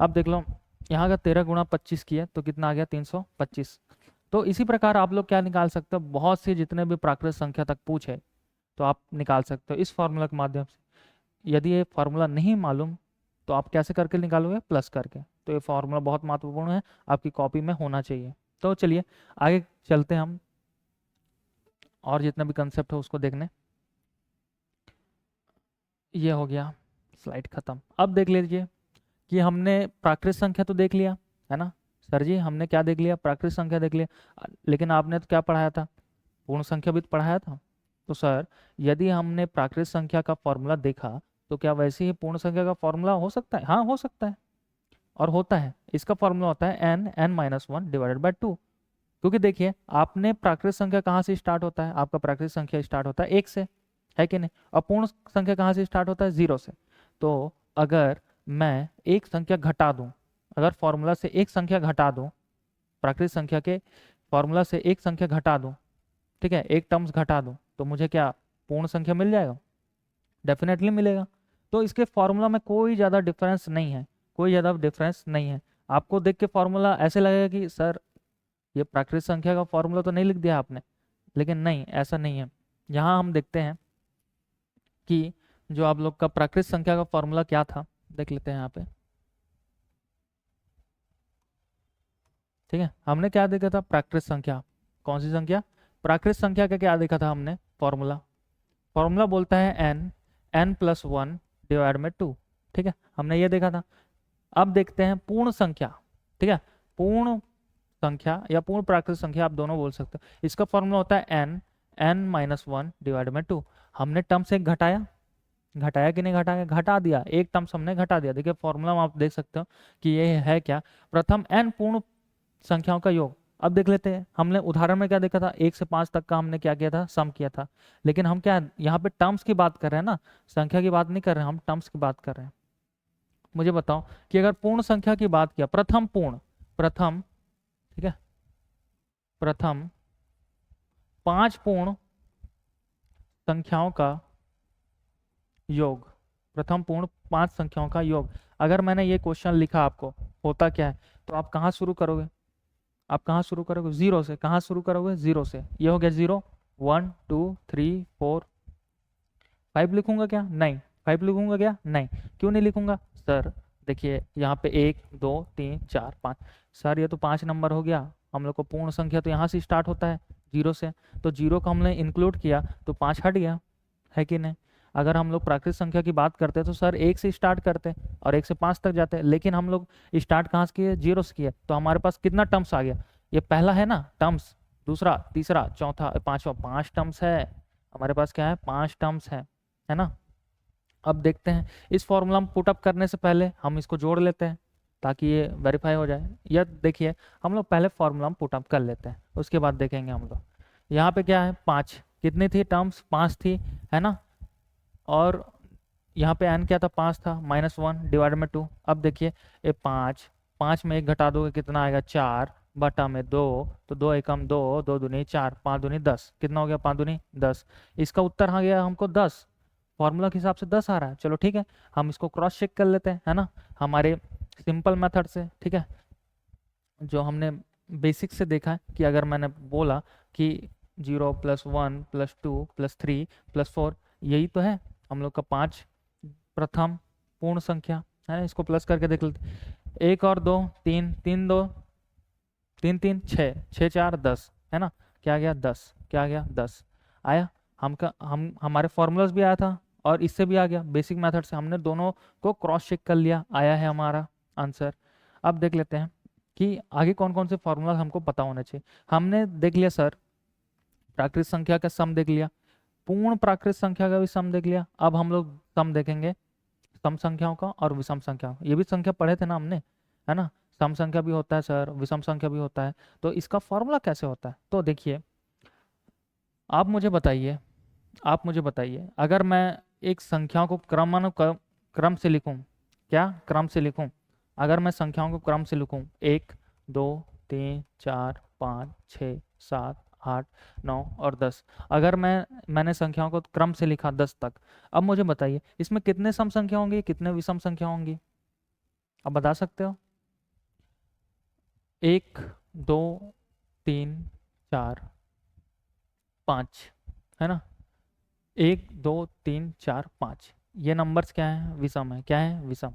अब देख लो यहाँ का 13 गुणा 25 किया तो कितना आ गया? 325। तो इसी प्रकार आप लोग क्या निकाल सकते हो, बहुत से जितने भी प्राकृत संख्या तक पूछे तो आप निकाल सकते हो इस फॉर्मूला के माध्यम से। यदि ये फार्मूला नहीं मालूम तो आप कैसे करके निकालोगे? प्लस करके। तो ये फार्मूला बहुत महत्वपूर्ण है, आपकी कॉपी में होना चाहिए। तो चलिए आगे चलते हैं हम और जितना भी कंसेप्ट है उसको देखने। ये हो गया, स्लाइड खत्म। अब देख लीजिए कि हमने प्राकृत संख्या तो देख लिया है ना। सर जी हमने क्या देख लिया? प्राकृत संख्या देख लिया, लेकिन आपने तो क्या पढ़ाया था? पूर्ण संख्या भी तो पढ़ाया था। तो सर यदि हमने प्राकृत संख्या का फॉर्मूला देखा तो क्या वैसे ही पूर्ण संख्या का फॉर्मूला हो सकता है? हाँ हो सकता है, और होता है। इसका फॉर्मूला होता है एन माइनस 1 डिवाइडेड बाई 2। क्योंकि देखिए आपने प्राकृत संख्या कहाँ से स्टार्ट होता है? आपका प्राकृत संख्या स्टार्ट होता है 1 से, है कि नहीं। और पूर्ण संख्या कहाँ से स्टार्ट होता है? 0 से। तो अगर मैं एक संख्या घटा दूं, अगर फॉर्मूला से एक संख्या घटा दूं, प्राकृत संख्या के फॉर्मूला से एक संख्या घटा दूं, ठीक है, एक टर्म्स घटा दूं, तो मुझे क्या पूर्ण संख्या मिल जाएगा? डेफिनेटली मिलेगा। तो इसके फॉर्मूला में कोई ज़्यादा डिफरेंस नहीं है, कोई ज़्यादा डिफरेंस नहीं है। आपको देख के फॉर्मूला ऐसे लगेगा कि सर ये प्राकृत संख्या का फॉर्मूला तो नहीं लिख दिया आपने, लेकिन नहीं, ऐसा नहीं है। यहाँ हम देखते हैं कि जो आप लोग का प्राकृत संख्या का फॉर्मूला क्या था, देख लेते हैं यहाँ पे। ठीक है, हमने क्या देखा था? प्राकृत संख्या। कौन सी संख्या? प्राकृत संख्या का क्या देखा था हमने? फॉर्मूला। फॉर्मूला बोलता है एन प्लस 1 डिवाइड में 2। ठीक है, हमने ये देखा था। अब देखते हैं पूर्ण संख्या। ठीक है, पूर्ण संख्या या पूर्ण प्राकृत संख्या आप दोनों बोल सकते हो। इसका फॉर्मूला होता है एन माइनस 1 डिवाइड में 2। हमने टर्म्स एक घटाया, घटाया कि नहीं घटाया? घटा दिया, एक टर्म्स हमने घटा दिया। देखिए फॉर्मूला में आप देख सकते हो कि ये है क्या? प्रथम एन पूर्ण संख्याओं का योग। अब देख लेते हैं, हमने उदाहरण में क्या देखा था? 1 से 5 तक का हमने क्या किया था? सम किया था। लेकिन हम क्या यहाँ पे टर्म्स की बात कर रहे हैं ना, संख्या की बात नहीं कर रहे हैं, हम टर्म्स की बात कर रहे हैं। मुझे बताओ कि अगर पूर्ण संख्या की बात किया, प्रथम पूर्ण, प्रथम, ठीक है, प्रथम 5 पूर्ण संख्याओं का योग, प्रथम पूर्ण 5 संख्याओं का योग। अगर मैंने ये क्वेश्चन लिखा आपको, होता क्या है, तो आप कहाँ शुरू करोगे? आप कहाँ शुरू करोगे? 0 से। कहाँ शुरू करोगे? 0 से। ये हो गया 0, 1 2 3 4 5 लिखूंगा क्या? नहीं। 5 लिखूंगा क्या? नहीं। क्यों नहीं लिखूंगा? सर देखिए यहाँ पे 1 2 3 4 5। सर ये तो 5 नंबर हो गया, हम लोग को पूर्ण संख्या तो यहाँ से स्टार्ट होता है 0 से, तो 0 को हमने इंक्लूड किया तो 5 हट गया, है कि नहीं। अगर हम लोग प्राकृत संख्या की बात करते हैं तो सर 1 से स्टार्ट करते और 1 से 5 तक जाते, लेकिन हम लोग स्टार्ट कहाँ से किए? 0 से किए। तो हमारे पास कितना टर्म्स आ गया? ये पहला है ना टर्म्स, दूसरा, तीसरा, चौथा, पांचवा, 5 टर्म्स है हमारे पास। क्या है? 5 टर्म्स है ना। अब देखते हैं इस फॉर्मूला में पुटअप करने से पहले हम इसको जोड़ लेते हैं ताकि ये वेरीफाई हो जाए। यह देखिए हम लोग पहले फॉर्मूला में पुटअप कर लेते हैं, उसके बाद देखेंगे हम लोग। यहाँ पे क्या है? 5, कितनी थी टर्म्स? 5 थी, है ना। और यहाँ पे एन क्या था? 5 था, -1 डिवाइड में 2। अब देखिए ये 5 में 1 घटा दोगे कितना आएगा? 4, बटा में 2, तो 2 एकम 2, 2 दूनी 4, 5 दूनी 10, कितना हो गया 5 दूनी 10। इसका उत्तर आ गया हमको 10, फॉर्मूला के हिसाब से 10 आ रहा है। चलो ठीक है, हम इसको क्रॉस चेक कर लेते हैं, है ना, हमारे सिंपल मेथड से। ठीक है, जो हमने बेसिक से देखा है कि अगर मैंने बोला कि 0 + 1 + 2 + 3 + 4, यही तो है हम लोग का 5 प्रथम पूर्ण संख्या, है ना। इसको प्लस करके देख लेते, 1 और 2 3, 3 2 3 3 6, 6 4 10, है ना। क्या गया 10, क्या गया 10 आया। हम हमारे फॉर्मूलाज भी आया था और इससे भी आ गया, बेसिक मेथड से हमने दोनों को क्रॉस चेक कर लिया, आया है हमारा आंसर। अब देख लेते हैं कि आगे कौन कौन से फॉर्मूला हमको पता होने चाहिए। हमने देख लिया सर प्राकृतिक संख्या का सम देख लिया, पूर्ण प्राकृतिक संख्या का भी सम देख लिया। अब हम लोग सम देखेंगे सम संख्याओं का और विषम संख्याओं का। ये भी संख्या पढ़े थे ना हमने, है ना। सम संख्या भी होता है सर, विषम संख्या भी होता है, तो इसका फॉर्मूला कैसे होता है। तो देखिए, आप मुझे बताइए, आप मुझे बताइए, अगर मैं एक संख्याओं को क्रम से लिखूं, क्या क्रम से लिखूं, अगर मैं संख्याओं को क्रम से लिखूं 1 2 3 4 5 6 7 8 9 और 10, अगर मैंने संख्याओं को क्रम से लिखा 10 तक, अब मुझे बताइए इसमें कितने सम संख्या होंगी, कितने विषम संख्या होंगी, आप बता सकते हो। 1 2 3 4 5, है ना, 1 2 3 4 5, ये नंबर्स क्या है, विषम है, क्या है विषम।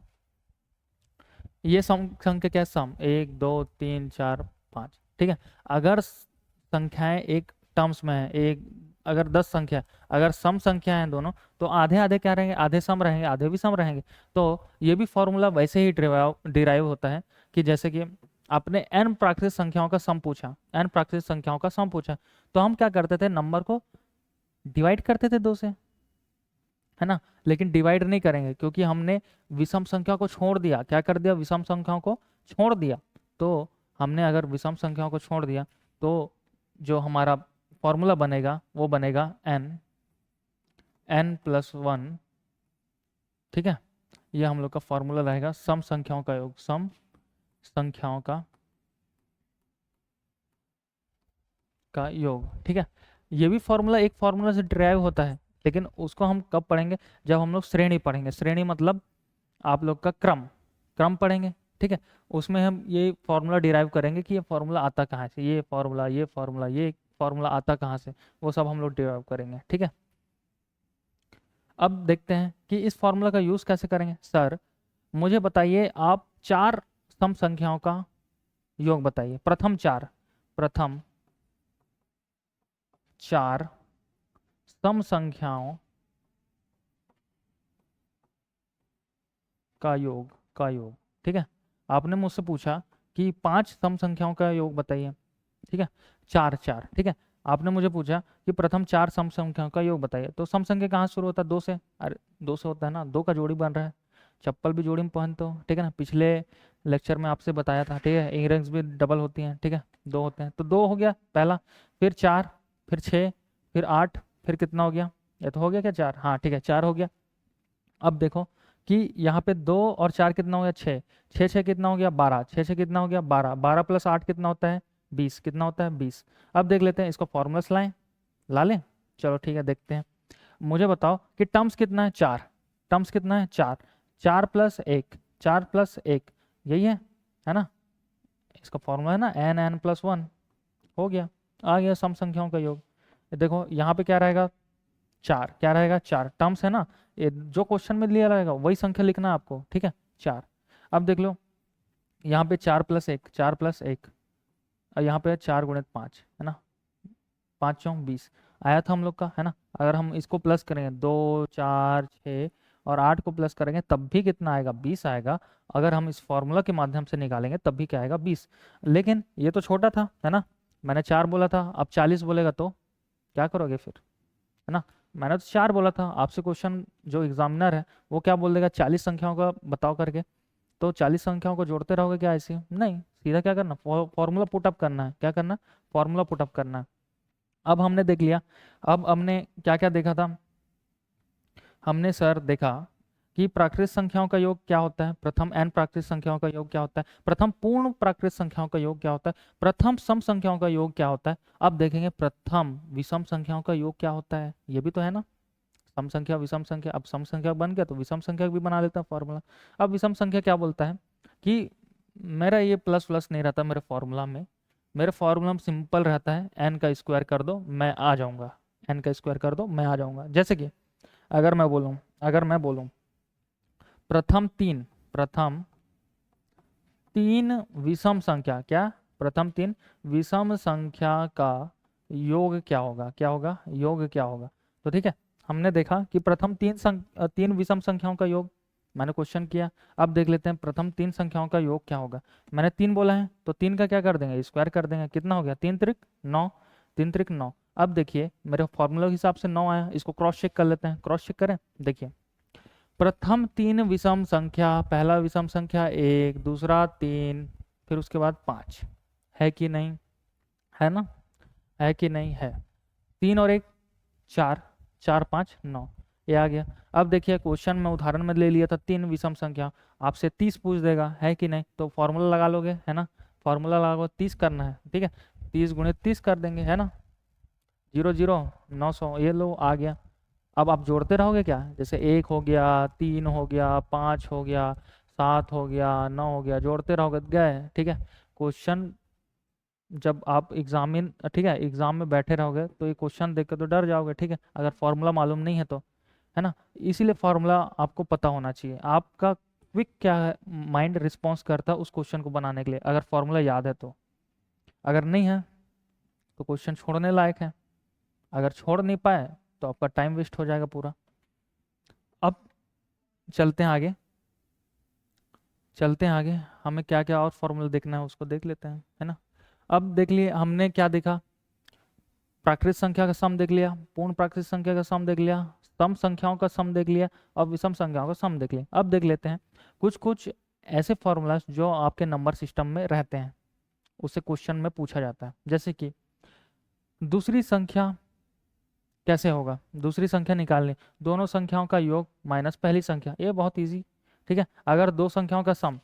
ये सम संख्या क्या है, सम 1 2 3 4 5, ठीक है। अगर संख्याएं एक टर्म्स में है, एक अगर 10 संख्या, अगर सम संख्या है दोनों, तो आधे आधे क्या रहेंगे, आधे सम रहेंगे आधे भी सम रहेंगे। तो ये भी फॉर्मूला वैसे ही डिराइव होता है कि जैसे कि आपने n प्राकृतिक संख्याओं का सम पूछा, n प्राकृतिक संख्याओं का सम पूछा, तो हम क्या करते थे, नंबर को डिवाइड करते थे 2 से, है ना। लेकिन डिवाइड नहीं करेंगे क्योंकि हमने विषम संख्या को छोड़ दिया, क्या कर दिया, विषम संख्याओं को छोड़ दिया। तो हमने अगर विषम संख्याओं को छोड़ दिया तो जो हमारा फॉर्मूला बनेगा वो बनेगा n+1, ठीक है। ये हम लोग का फॉर्मूला रहेगा सम संख्याओं का योग, सम संख्याओं का योग, ठीक है। ये भी फॉर्मूला एक फॉर्मूला से डिराइव होता है, लेकिन उसको हम कब पढ़ेंगे, जब हम लोग श्रेणी पढ़ेंगे। श्रेणी मतलब आप लोग का क्रम, क्रम पढ़ेंगे, ठीक है। उसमें हम ये फॉर्मूला डिराइव करेंगे कि ये फॉर्मूला आता कहाँ से, ये फॉर्मूला ये फॉर्मूला ये फॉर्मूला आता कहाँ से, वो सब हम लोग डिराइव करेंगे, ठीक है। अब देखते हैं कि इस फॉर्मूला का यूज़ कैसे करेंगे। सर मुझे बताइए, आप 4 सम संख्याओं का योग बताइए, प्रथम 4 सम संख्याओं का योग, ठीक है। आपने मुझसे पूछा कि 5 सम संख्याओं का योग बताइए, ठीक है, 4 4, ठीक है। आपने मुझे पूछा कि प्रथम 4 सम संख्याओं का योग बताइए, तो सम संख्या कहाँ शुरू होता है, 2 से। अरे 2 से होता है ना, 2 का जोड़ी बन रहा है, चप्पल भी जोड़ी में पहनते हो, ठीक है ना, पिछले लेक्चर में आपसे बताया था, ठीक है। इयररिंग्स भी डबल होती हैं, ठीक है, 2 होते हैं, तो 2 हो गया पहला, फिर 4, फिर 6, फिर 8, फिर कितना हो गया, ये तो हो गया क्या 4, हाँ ठीक है 4 हो गया। अब देखो कि यहाँ पे 2 और 4 कितना हो गया, 6, 6 6 कितना हो गया 12, 6 6 कितना हो गया 12, 12 + 8 कितना होता है 20, कितना होता है 20। अब देख लेते हैं इसको फॉर्मूलास लाएं, ला लें, चलो ठीक है देखते हैं। मुझे बताओ कि टर्म्स कितना है 4, टर्म्स कितना है 4, 4 + 1, 4 + 1, यही है ना। इसका फॉर्मूला है ना n+1, हो गया, आ गया सम संख्याओं का योग। देखो यहाँ पे क्या रहेगा 4, क्या रहेगा 4, टर्म्स है ना, ये जो क्वेश्चन में लिया रहेगा वही संख्या लिखना है आपको, ठीक है 4। अब देख लो यहाँ पे 4 + 1, 4 + 1, और यहाँ पे 4 × 5, है ना, 5 × 4 20 आया था हम लोग का, है ना। अगर हम इसको प्लस करेंगे 2 4 6 और 8 को प्लस करेंगे तब भी कितना आएगा 20 आएगा। अगर हम इस फॉर्मूला के माध्यम से निकालेंगे तब भी क्या आएगा 20। लेकिन ये तो छोटा था, है ना, मैंने 4 बोला था, अब 40 बोलेगा तो क्या करोगे फिर, है ना। मैंने तो 4 बोला था, आपसे क्वेश्चन जो एग्जामिनर है वो क्या बोल देगा 40 संख्याओं का बताओ करके, तो 40 संख्याओं को जोड़ते रहोगे क्या ऐसे, नहीं, सीधा क्या करना, फॉर्मूला पुटअप करना है, क्या करना, फॉर्मूला पुटअप करना है। अब हमने देख लिया, अब हमने क्या क्या देखा था, हमने सर देखा कि प्राकृत संख्याओं का योग क्या होता है, प्रथम n प्राकृत संख्याओं का योग क्या होता है, प्रथम पूर्ण प्राकृत संख्याओं का योग क्या होता है, प्रथम सम संख्याओं का योग क्या होता है। अब देखेंगे प्रथम विषम संख्याओं का योग क्या होता है, ये भी तो है ना, सम संख्या विषम संख्या। अब सम संख्या बन गया तो विषम संख्या भी बना लेता है फॉर्मूला। अब विषम संख्या क्या बोलता है कि मेरा ये प्लस प्लस नहीं रहता मेरे फॉर्मूला में, मेरे फॉर्मूला में सिंपल रहता है n का स्क्वायर कर दो मैं आ जाऊंगा, n का स्क्वायर कर दो मैं आ जाऊंगा। जैसे कि अगर मैं बोलूं प्रथम तीन विषम संख्या, क्या प्रथम तीन विषम संख्या का योग क्या होगा, क्या होगा योग क्या होगा। तो ठीक है, हमने देखा कि प्रथम तीन विषम संख्याओं का योग, मैंने क्वेश्चन किया। अब देख लेते हैं प्रथम तीन संख्याओं का योग क्या होगा। मैंने तीन बोला है तो तीन का क्या कर देंगे, स्क्वायर कर देंगे। कितना हो गया, तीन त्रिक नौ, तीन त्रिक नौ। अब देखिए मेरे फॉर्मूला के हिसाब से 9 आया, इसको क्रॉस चेक कर लेते हैं, क्रॉस चेक करें। देखिए प्रथम तीन विषम संख्या, पहला विषम संख्या 1, दूसरा 3, फिर उसके बाद 5, है कि नहीं, है ना, है कि नहीं है। 3 और 1 4, 4 5 9, ये आ गया। अब देखिए क्वेश्चन में उदाहरण में ले लिया था तीन विषम संख्या, आपसे 30 पूछ देगा, है कि नहीं, तो फॉर्मूला लगा लोगे, है ना, फॉर्मूला लगाओ 30 करना है, ठीक है, 30 गुणे 30 कर देंगे, है ना, 0 0 900, ये लो आ गया। अब आप जोड़ते रहोगे क्या, जैसे 1 हो गया, 3 हो गया, 5 हो गया, 7 हो गया, 9 हो गया, जोड़ते रहोगे गए, ठीक है। क्वेश्चन जब आप ठीक है एग्जाम में बैठे रहोगे तो ये क्वेश्चन देख कर तो डर जाओगे, ठीक है, अगर फॉर्मूला मालूम नहीं है तो, है ना। इसीलिए फॉर्मूला आपको पता होना चाहिए, आपका क्विक क्या है माइंड रिस्पॉन्स करता है उस क्वेश्चन को बनाने के लिए, अगर फॉर्मूला याद है तो। अगर नहीं है तो क्वेश्चन छोड़ने लायक है, अगर छोड़ नहीं पाए तो आपका टाइम वेस्ट हो जाएगा पूरा। अब चलते हैं आगे, हमें क्या क्या और फॉर्मूला देखना है उसको देख लेते हैं, है ना। अब देख लिए हमने क्या देखा, प्राकृत संख्या का सम देख लिया, पूर्ण प्राकृत संख्या का सम देख लिया, सम संख्याओं का सम देख लिया, और विषम संख्याओं का सम देख लिया। अब देख लेते हैं कुछ कुछ ऐसे फॉर्मूलाज जो आपके नंबर सिस्टम में रहते हैं, उससे क्वेश्चन में पूछा जाता है। जैसे कि दूसरी संख्या कैसे होगा, दूसरी संख्या निकालनी, दोनों संख्याओं का योग माइनस पहली संख्या, ये बहुत इजी, ठीक है। अगर दो संख्याओं का सम,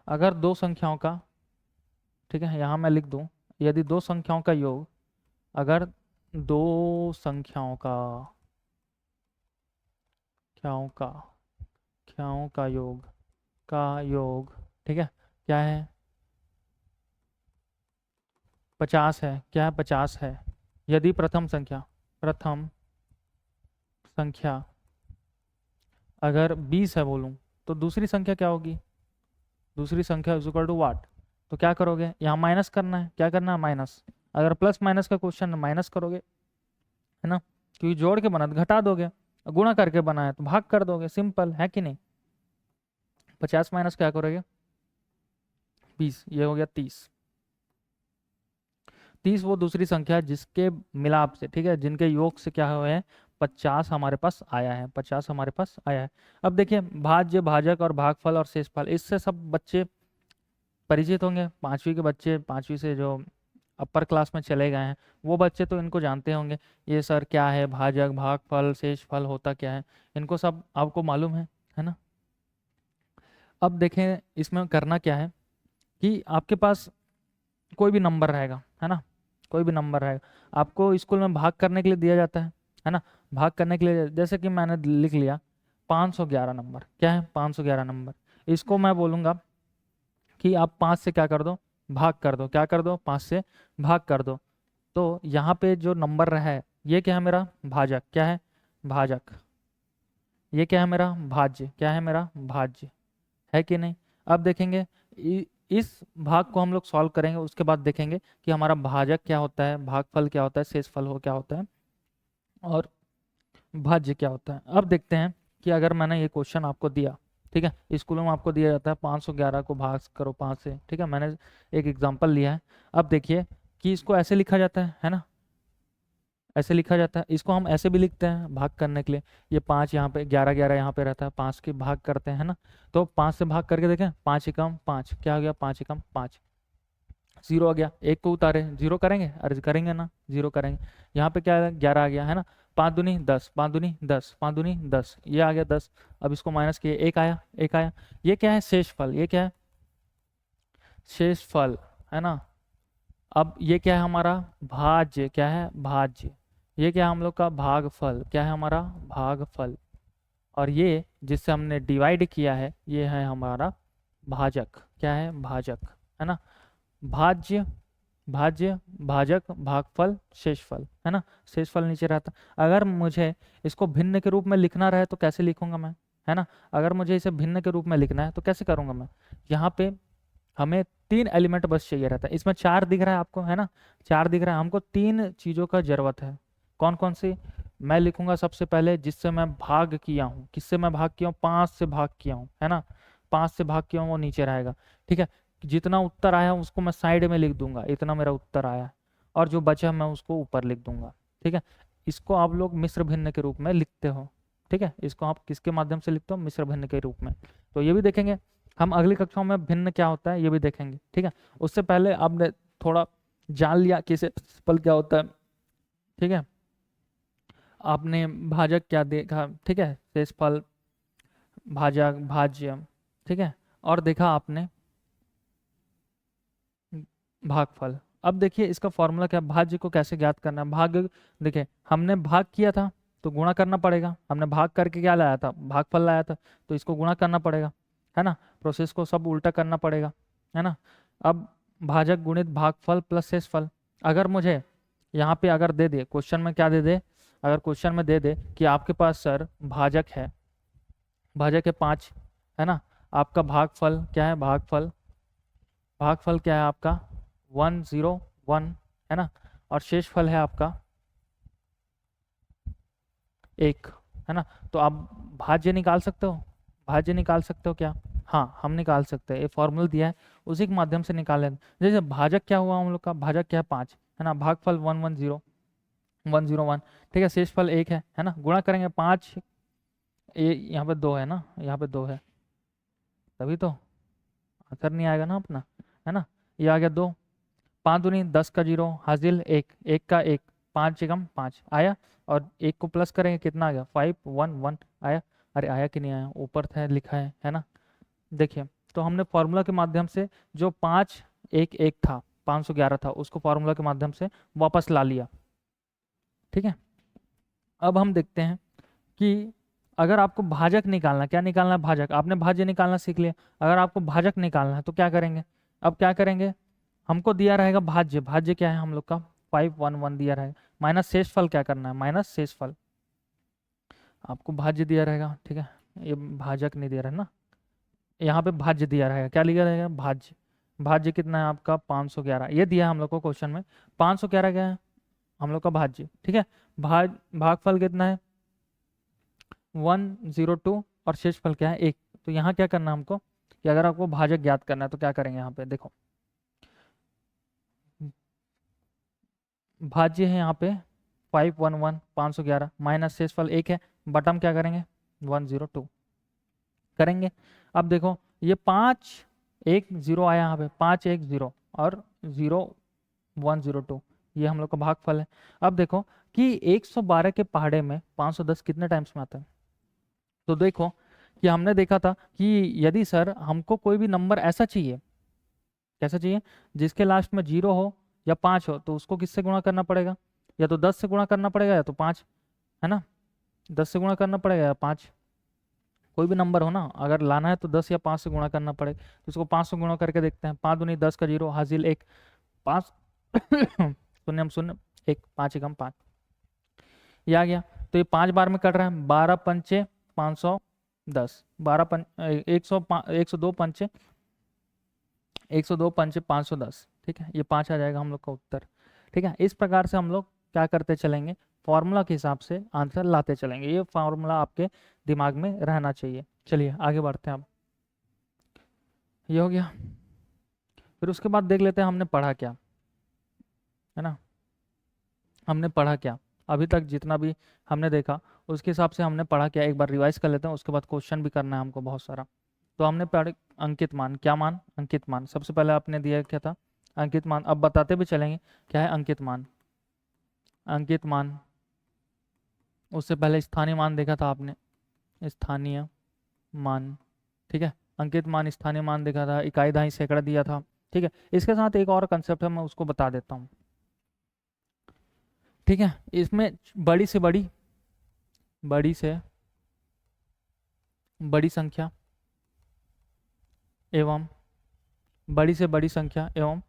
अगर दो संख्याओं का, ठीक है यहाँ मैं लिख दूं, यदि दो संख्याओं का योग, अगर दो संख्याओं का ख्याओं का योग, ठीक है, क्या है 50 है, क्या है 50 है। यदि प्रथम संख्या अगर 20 है बोलूं तो दूसरी संख्या क्या होगी, दूसरी संख्या इज इक्वल टू व्हाट। तो क्या करोगे, यहाँ माइनस करना है, क्या करना है माइनस, अगर प्लस माइनस का क्वेश्चन माइनस करोगे, है ना, क्योंकि जोड़ के बना तो घटा दोगे, गुणा करके बना है तो भाग कर दोगे, सिंपल है कि नहीं। 50 माइनस क्या करोगे 20, ये हो गया 30। 30 वो दूसरी संख्या है जिसके मिलाप से, ठीक है, जिनके योग से क्या हुआ है 50 हमारे पास आया है, 50 हमारे पास आया है। अब देखिए भाज्य, भाजक और भागफल और शेषफल, इससे सब बच्चे परिचित होंगे, पांचवी के बच्चे, पांचवी से जो अपर क्लास में चले गए हैं वो बच्चे तो इनको जानते होंगे, ये सर क्या है भाजक, भागफल, शेषफल होता क्या है, इनको सब आपको मालूम है ना। अब देखें इसमें करना क्या है कि आपके पास कोई भी नंबर रहेगा, है ना, कोई भी नंबर रहेगा, आपको स्कूल में भाग करने के लिए दिया जाता है ना, भाग करने के लिए, जैसे कि मैंने लिख लिया 511 नंबर, क्या है 511 नंबर, इसको मैं बोलूँगा कि आप 5 से क्या कर दो, भाग कर दो, क्या कर दो 5 से भाग कर दो। तो यहाँ पे जो नंबर रहा है ये क्या है मेरा भाजक, क्या है भाजक, ये क्या है मेरा भाज्य, क्या है मेरा भाज्य, है कि नहीं। अब देखेंगे इस भाग को हम लोग सॉल्व करेंगे, उसके बाद देखेंगे कि हमारा भाजक क्या होता है, भागफल क्या होता है, शेषफल हो क्या होता है, और भाज्य क्या होता है। अब देखते हैं कि अगर मैंने ये क्वेश्चन आपको दिया, ठीक है, स्कूलों में आपको दिया जाता है 511 को भाग करो 5 से, ठीक है, मैंने एक एग्जांपल लिया है। अब देखिए कि इसको ऐसे लिखा जाता है ना, ऐसे लिखा जाता है, इसको हम ऐसे भी लिखते हैं भाग करने के लिए, ये 5 यहाँ पे 11 11 यहाँ पे रहता है, 5 के भाग करते हैं ना, तो 5 से भाग करके देखें 5 एकम 5, क्या हो गया 5 एकम 5, 0 आ गया, एक को उतारे 0 करेंगे, अरे करेंगे ना 0 करेंगे, यहाँ पे क्या है 11 आ गया, है ना, 5 दूनी 10, 5 दूनी 10, 5 दूनी 10, ये आ गया 10। अब इसको माइनस किए, एक आया, एक आया। ये क्या है? शेष फल। ये क्या है? शेष फल, है ना। अब ये क्या है हमारा? भाज्य। क्या है? भाज्य। ये क्या है हम लोग का? भागफल। क्या है हमारा? भागफल। और ये जिससे हमने डिवाइड किया है, ये है हमारा भाजक। क्या है? भाजक, है ना। भाज्य, भाज्य, भाजक, भागफल, शेषफल, है ना। शेषफल नीचे रहता। अगर मुझे इसको भिन्न के रूप में लिखना रहे तो कैसे लिखूंगा मैं, है ना। अगर मुझे इसे भिन्न के रूप में लिखना है तो कैसे करूंगा मैं? यहाँ पे हमें 3 एलिमेंट बस चाहिए रहता है। इसमें 4 दिख रहा है आपको, है ना। 4 दिख रहा है, हमको 3 चीज़ों का जरूरत है। कौन कौन सी? मैं लिखूंगा सबसे पहले जिससे मैं भाग किया हूँ। किससे मैं भाग किया हूँ? 5 से भाग किया हूँ, है ना। 5 से भाग किया हूँ, वो नीचे रहेगा। ठीक है। जितना उत्तर आया उसको मैं साइड में लिख दूंगा, इतना मेरा उत्तर आया है। और जो बचा मैं उसको ऊपर लिख दूंगा। ठीक है। इसको आप लोग मिश्र भिन्न के रूप में लिखते हो। ठीक है। इसको आप किसके माध्यम से लिखते हो? मिश्र भिन्न के रूप में। तो ये भी देखेंगे हम अगली कक्षाओं में, भिन्न क्या होता है ये भी देखेंगे। ठीक है। उससे पहले आपने थोड़ा जान लिया कि शेषफल क्या होता है। ठीक है। आपने भाजक क्या देखा? ठीक है। शेषफल, भाजक, भाज्य। ठीक है। और देखा आपने भागफल। अब देखिए इसका फॉर्मूला क्या है, भाज्य को कैसे ज्ञात करना है। भाग, देखिए हमने भाग किया था तो गुणा करना पड़ेगा। हमने भाग करके क्या लाया था? भागफल लाया था, तो इसको गुणा करना पड़ेगा, है ना। प्रोसेस को सब उल्टा करना पड़ेगा, है ना। अब भाजक गुणित भागफल प्लस शेषफल। अगर मुझे यहाँ पे अगर दे दे क्वेश्चन में, क्या दे दे, अगर क्वेश्चन में दे दे कि आपके पास सर भाजक है, भाजक है 5, है ना। आपका भागफल क्या है? भागफल, भागफल क्या है आपका? 101, है ना। और शेषफल है आपका 1, है ना। तो आप भाज्य निकाल सकते हो? भाज्य निकाल सकते हो क्या? हाँ, हम निकाल सकते हैं। ये फॉर्मूला दिया है, उसी के माध्यम से निकाल लें। जैसे भाजक क्या हुआ हम लोग का? भाजक क्या है? 5, है ना। भागफल 101, ठीक है। शेषफल 1 है ना। गुणा करेंगे 5, ये यहाँ पे 2 है ना, यहाँ पे 2 है, तभी तो आंसर नहीं आएगा ना अपना, है ना। ये आ गया 2, 5 दूनी 10 का 0 हासिल, 1, 1 का 1, 5 एकम 5 आया। और 1 को प्लस करेंगे कितना आ गया? 511 आया। अरे आया कि नहीं आया? ऊपर था लिखा है ना। देखिए, तो हमने फॉर्मूला के माध्यम से जो 5 1 1 था, 511 था, उसको फॉर्मूला के माध्यम से वापस ला लिया। ठीक है। अब हम देखते हैं कि अगर आपको भाजक निकालना, क्या निकालना है? भाजक। आपने भाज्य निकालना सीख लिया। अगर आपको भाजक निकालना है तो क्या करेंगे? अब क्या करेंगे? हमको दिया रहेगा भाज्य। भाज्य क्या है हम लोग का? 511 दिया रहेगा। माइनस शेषफल क्या करना है? माइनस शेषफल। आपको भाज्य दिया रहेगा, ठीक है। ये भाजक नहीं दिया रहा है ना, यहाँ पे भाज्य दिया रहेगा। क्या लिखा रहेगा? भाज्य। भाज्य कितना है आपका? 511, ये दिया है हम लोग को क्वेश्चन में। 511 क्या है हम लोग का? भाज्य। ठीक है। भागफल कितना है? 102। और शेषफल क्या है? 1। तो यहाँ क्या करना है हमको कि अगर आपको भाजक ज्ञात करना है तो क्या करेंगे? यहाँ पे देखो, भाज्य है यहाँ पे 511, 511 माइनस शेषफल 1 है, बटम क्या करेंगे? 102 करेंगे। अब देखो ये 5 1 0 आया यहाँ पे, 5 1 0 और 0 102, ये हम लोग का भागफल है। अब देखो कि 112 के पहाड़े में 510 कितने टाइम्स में आता है? तो देखो कि हमने देखा था कि यदि सर हमको कोई भी नंबर ऐसा चाहिए, कैसा चाहिए, जिसके लास्ट में 0 हो या 5 हो, तो उसको किससे गुणा करना पड़ेगा? या तो 10 से गुणा करना पड़ेगा या तो 5, है ना। 10 से गुणा करना पड़ेगा या 5, कोई भी नंबर हो ना, अगर लाना है तो 10 या 5 से गुणा करना पड़ेगा। तो इसको 5 से गुणा करके देखते हैं। 5 दूनी 10 का 0 हासिल 1, 5 शून्य शून्य 1, 5 एकम 5, ये आ गया। तो ये 5 बार में कट रहा है। 12 पंचे 510, 12 102 पंचे 102 पंचे 510, ठीक है। ये 5 आ जाएगा हम लोग का उत्तर। ठीक है। इस प्रकार से हम लोग क्या करते चलेंगे? फॉर्मूला के हिसाब से आंसर लाते चलेंगे। ये फॉर्मूला आपके दिमाग में रहना चाहिए। चलिए आगे बढ़ते हैं। अब ये हो गया। फिर उसके बाद देख लेते हैं हमने पढ़ा क्या, है ना। हमने पढ़ा क्या अभी तक, जितना भी हमने देखा उसके हिसाब से हमने पढ़ा क्या, एक बार रिवाइज कर लेते हैं। उसके बाद क्वेश्चन भी करना है हमको बहुत सारा। तो हमने पढ़ा अंकित मान। क्या मान? अंकित मान। सबसे पहले आपने दिया क्या था? अंकित मान। अब बताते भी चलेंगे क्या है अंकित मान। अंकित मान उससे पहले स्थानीय मान देखा था आपने, स्थानीय मान, ठीक है। अंकित मान, स्थानीय मान देखा था, इकाई दहाई सैकड़ा दिया था, ठीक है। इसके साथ एक और कंसेप्ट है, मैं उसको बता देता हूँ, ठीक है। इसमें बड़ी से बड़ी बड़ी संख्या एवं बड़ी से बड़ी संख्या एवं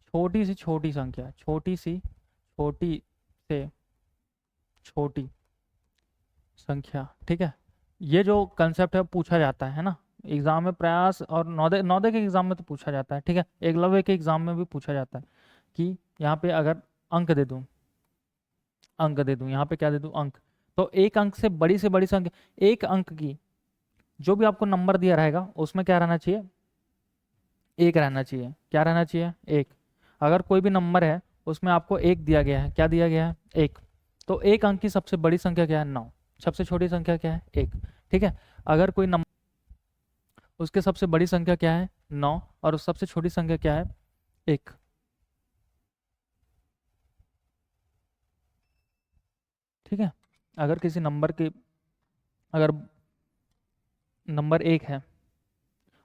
छोटी से छोटी संख्या, छोटी से छोटी संख्या, ठीक है। ये जो कंसेप्ट है पूछा जाता है ना एग्जाम में, प्रयास और नवोदय नवोदय के एग्जाम में तो पूछा जाता है, ठीक है। एकलव्य के एग्जाम में भी पूछा जाता है कि यहाँ पे अगर अंक दे दूं, यहाँ पे क्या दे दूं, अंक। तो एक अंक से बड़ी संख्या, एक अंक की जो भी आपको नंबर दिया रहेगा उसमें क्या रहना चाहिए, एक रहना चाहिए। क्या रहना चाहिए, एक। अगर कोई भी नंबर है उसमें आपको एक दिया गया है, क्या दिया गया है, एक। तो एक अंक की सबसे बड़ी संख्या क्या है, 9। सबसे छोटी संख्या क्या है, एक, ठीक है। अगर कोई नंबर, उसके सबसे बड़ी संख्या क्या है, 9, और उस सबसे छोटी संख्या क्या है, एक, ठीक है। अगर किसी नंबर की, अगर नंबर एक है,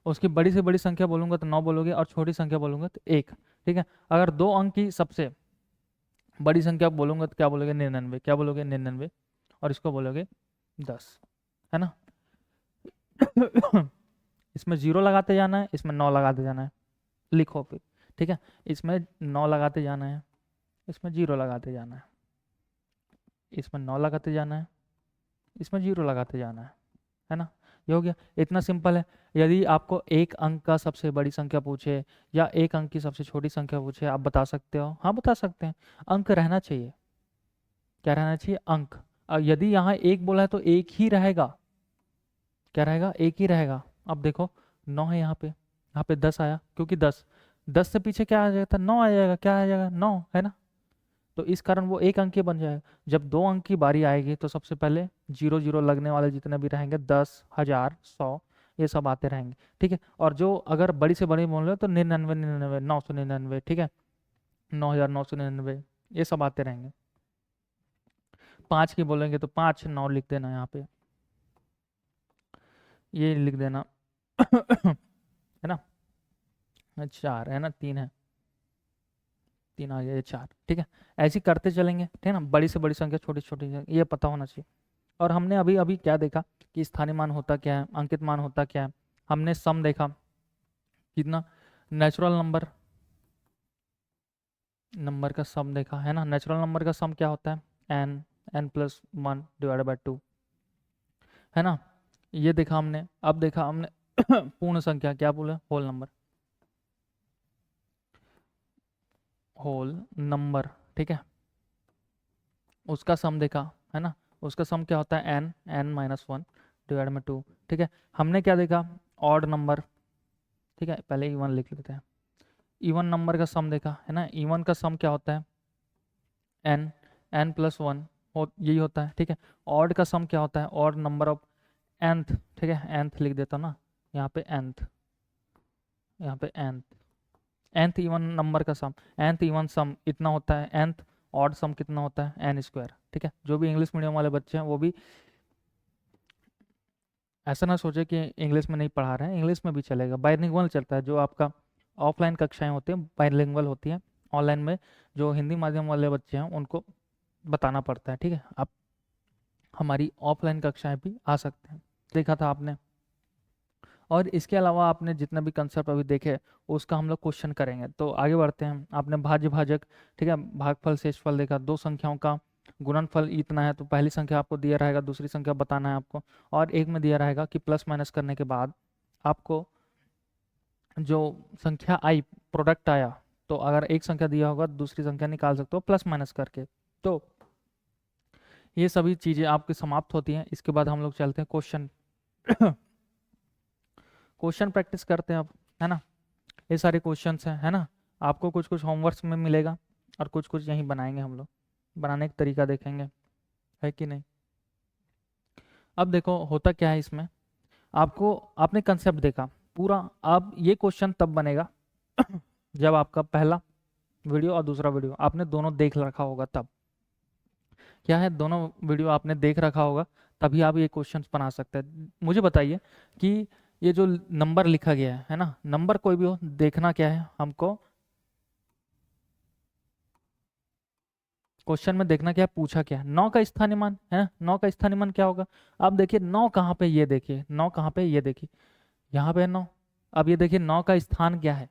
उसकी बड़ी से बड़ी संख्या बोलूंगा तो 9 बोलोगे, और छोटी संख्या बोलूंगा तो एक, ठीक है। अगर दो अंक की सबसे बड़ी संख्या बोलूंगा तो क्या बोलोगे, 99। क्या बोलोगे, 99, और इसको बोलोगे 10, है ना। इसमें 0 लगाते जाना है, इसमें 9 लगाते जाना है, लिखो फिर, ठीक है। इसमें 9 लगाते जाना है, इसमें 0 लगाते जाना है, इसमें 9 लगाते जाना है, इसमें 0 लगाते जाना है ना। ये हो गया, इतना सिंपल है। यदि आपको एक अंक का सबसे बड़ी संख्या पूछे या एक अंक की सबसे छोटी संख्या पूछे, आप बता सकते हो, हाँ बता सकते हैं। अंक रहना चाहिए, क्या रहना चाहिए, अंक। यदि यहाँ एक बोला है तो एक ही रहेगा, क्या रहेगा, एक ही रहेगा। अब देखो 9 है यहाँ पे 10 आया, क्योंकि 10 से पीछे क्या आ जाएगा, 9 आ जाएगा, क्या आ जाएगा, 9, है ना। तो इस कारण वो एक अंक ही बन जाएगा। जब दो अंक की बारी आएगी तो सबसे पहले 0 0 लगने वाले जितने भी रहेंगे, 10, 1000, 100, ये सब आते रहेंगे, ठीक है। और जो अगर बड़ी से बड़ी बोल रहे हो तो 99, 99, 999, ठीक है, 9999, ये सब आते रहेंगे। 5 की बोलेंगे तो 5, 9 लिख देना यहाँ पे, ये लिख देना, है ना। 4 है ना, 3 है, 3 आ गया, ये 4, ठीक है। ऐसे ही करते चलेंगे, ठीक है ना। बड़ी से बड़ी संख्या, छोटी से छोटी संख्या, ये पता होना चाहिए। और हमने अभी अभी क्या देखा कि स्थानीय मान होता क्या है, अंकित मान होता क्या है। हमने सम देखा, कितना, नेचुरल नंबर, नंबर का सम देखा, है ना। नेचुरल नंबर का सम क्या होता है, n+1 डिवाइडेड बाय 2, है ना। ये देखा हमने। अब देखा हमने पूर्ण संख्या, क्या बोले, होल नंबर, ठीक है। उसका सम देखा, है ना। उसका सम क्या होता है, n-1 डिवाइड में 2, ठीक है। हमने क्या देखा, ऑड नंबर, ठीक है। पहले इवन लिख लेते हैं। इवन नंबर का सम देखा, है ना। इवन का सम क्या होता है, n+1 यही होता है, ठीक है। ऑड का सम क्या होता है, ऑड नंबर ऑफ nth, ठीक है। nth लिख देता ना यहाँ पे, nth, यहाँ पे nth इवन नंबर का सम, nth इवन सम इतना होता है, nth ऑड सम कितना होता है, n², ठीक है। जो भी इंग्लिश मीडियम वाले बच्चे हैं वो भी ऐसा ना सोचे कि इंग्लिश में नहीं पढ़ा रहे हैं, इंग्लिश में भी चलेगा, बाइलिंगुअल चलता है। जो आपका ऑफलाइन कक्षाएं होती हैं बाइलिंगुअल होती हैं, ऑनलाइन में जो हिंदी माध्यम वाले बच्चे हैं उनको बताना पड़ता है, ठीक है। आप हमारी ऑफलाइन कक्षाएं भी आ सकते हैं, देखा था आपने। और इसके अलावा आपने जितने भी कंसेप्ट अभी देखे उसका हम लोग क्वेश्चन करेंगे। तो आगे बढ़ते हैं। आपने भाज्य भाजक, ठीक है, भागफल शेषफल देखा, दो संख्याओं का गुणनफल इतना है तो पहली संख्या आपको दिया रहेगा, दूसरी संख्या बताना है आपको। और एक में दिया रहेगा कि प्लस माइनस करने के बाद आपको जो संख्या आई, प्रोडक्ट आया, तो अगर एक संख्या दिया होगा तो दूसरी संख्या निकाल सकते हो प्लस माइनस करके। तो ये सभी चीज़ें आपकी समाप्त होती हैं। इसके बाद हम लोग चलते हैं क्वेश्चन क्वेश्चन प्रैक्टिस करते हैं अब, है ना। ये सारे क्वेश्चंस हैं, है ना। आपको कुछ कुछ होमवर्क में मिलेगा और कुछ कुछ यहीं बनाएंगे हम लोग, बनाने का तरीका देखेंगे, है कि नहीं। अब देखो होता क्या है इसमें, आपको आपने कंसेप्ट देखा पूरा। अब ये क्वेश्चन तब बनेगा जब आपका पहला वीडियो और दूसरा वीडियो आपने दोनों देख रखा होगा तब। क्या है, दोनों वीडियो आपने देख रखा होगा, तभी आप ये क्वेश्चंस बना सकते हैं। मुझे बताइए कि ये जो नंबर लिखा गया है ना, नंबर कोई भी हो, देखना क्या है हमको, क्वेश्चन में देखना क्या है, पूछा क्या है, 9 का स्थानीय मान है ना, 9 का स्थानीय मान क्या होगा। अब देखिए 9 कहाँ पे, ये देखिए 9 कहाँ पे, ये देखिए यहाँ पे है 9। अब ये देखिए 9 का स्थान क्या है,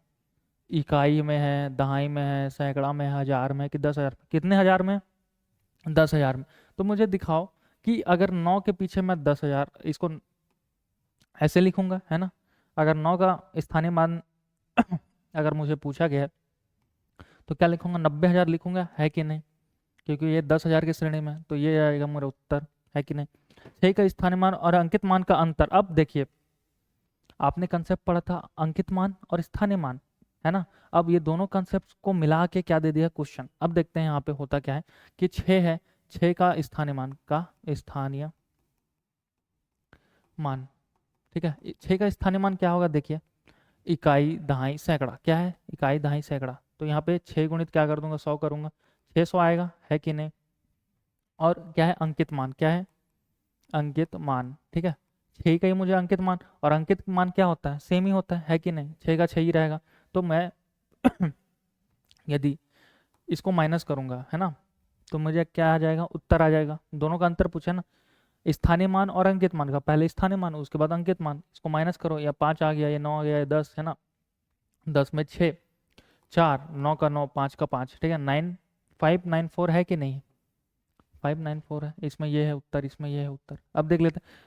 इकाई में है, दहाई में है, सैकड़ा में है, हजार में है कि 10,000, कितने हजार में है, 10,000 में। तो मुझे दिखाओ कि अगर 9 के पीछे मैं 10,000 इसको ऐसे लिखूंगा है ना, अगर 9 का स्थानीय मान अगर मुझे पूछा गया है, तो क्या लिखूंगा, 90,000 लिखूंगा, है कि नहीं, क्योंकि ये 10,000 की श्रेणी में है, तो ये आएगा मेरा उत्तर, है कि नहीं। छः का स्थानीय मान और अंकित मान का अंतर, अब देखिए आपने कंसेप्ट पढ़ा था अंकित मान और स्थानीय मान, है ना। अब ये दोनों कंसेप्ट को मिला के क्या दे दिया क्वेश्चन, अब देखते हैं यहाँ पे होता क्या है कि 6 है, 6 का स्थानीय मान का स्थानीय मान, ठीक है। 6 का स्थानीय मान क्या होगा, देखिए इकाई दहाई सैकड़ा, क्या है इकाई दहाई सैकड़ा, तो यहाँ पे 6 गुणित क्या कर दूंगा, 100 करूंगा, 600 आएगा, है कि नहीं। और क्या है अंकित मान, क्या है अंकित मान, ठीक है। 6 का ही मुझे अंकित मान, और अंकित मान क्या होता है, सेम ही होता है कि नहीं, 6 का 6 ही रहेगा। तो मैं यदि इसको माइनस करूंगा है ना, तो मुझे क्या आ जाएगा, उत्तर आ जाएगा। दोनों का अंतर पूछा ना, स्थानीय मान और अंकित मान का, पहले स्थानीय मान उसके बाद अंकित मान, इसको माइनस करो, या 5 आ गया, या 9 आ गया, या 10 है ना, 10 में 6, 4, 9 का 9, 5 का 5, ठीक है, 9594 है कि नहीं, 594 है, इसमें ये है उत्तर, इसमें ये है उत्तर। अब देख लेते हैं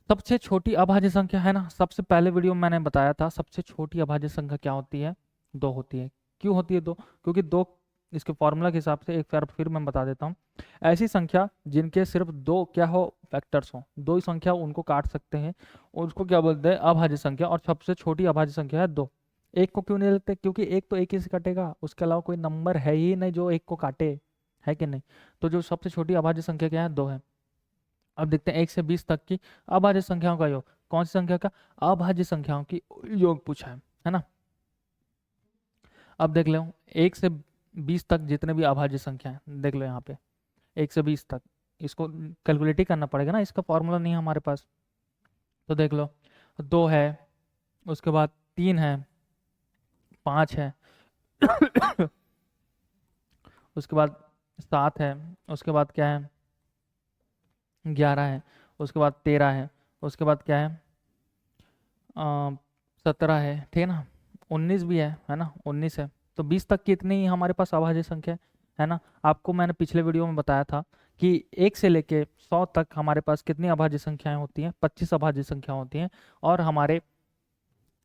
सबसे छोटी अभाज्य संख्या, है ना, सबसे पहले वीडियो में मैंने बताया था सबसे छोटी अभाज्य संख्या क्या होती है, 2 होती है। क्यों होती है 2, क्योंकि 2 इसके फॉर्मूला के हिसाब से, एक बार फिर मैं बता देता हूँ, ऐसी संख्या जिनके सिर्फ 2 क्या हो फैक्टर्स हो, 2 ही संख्या उनको काट सकते हैं, और उसको क्या बोलते हैं अभाज्य संख्या, और सबसे छोटी अभाज्य संख्या है 2। एक को क्यों नहीं लेते, क्योंकि एक तो एक ही से कटेगा, उसके अलावा कोई नंबर है ही नहीं जो एक को काटे, है कि नहीं। तो जो सबसे छोटी अभाज्य संख्या क्या है, 2 है। अब देखते हैं 1 से 20 तक की अभाज्य संख्याओं का योग, कौन सी संख्या का, अभाज्य संख्याओं की योग पूछा है ना। अब देख लो 1 से 20 तक जितने भी अभाज्य संख्या हैं, देख लो यहाँ पे 1 से 20 तक, इसको कैलकुलेट ही करना पड़ेगा ना, इसका फॉर्मूला नहीं है हमारे पास। तो देख लो 2 है, उसके बाद 3 है, 5 है, उसके बाद 7 है, उसके बाद क्या है 11 है, उसके बाद 13 है, उसके बाद क्या है 17 है, ठीक है ना, 19 भी है ना, 19 है। तो 20 तक की इतनी ही हमारे पास अभाज्य संख्या है ना। आपको मैंने पिछले वीडियो में बताया था कि 1 से लेके 100 तक हमारे पास कितनी अभाज्य संख्याएं होती हैं, 25 अभाज्य संख्या होती हैं, और हमारे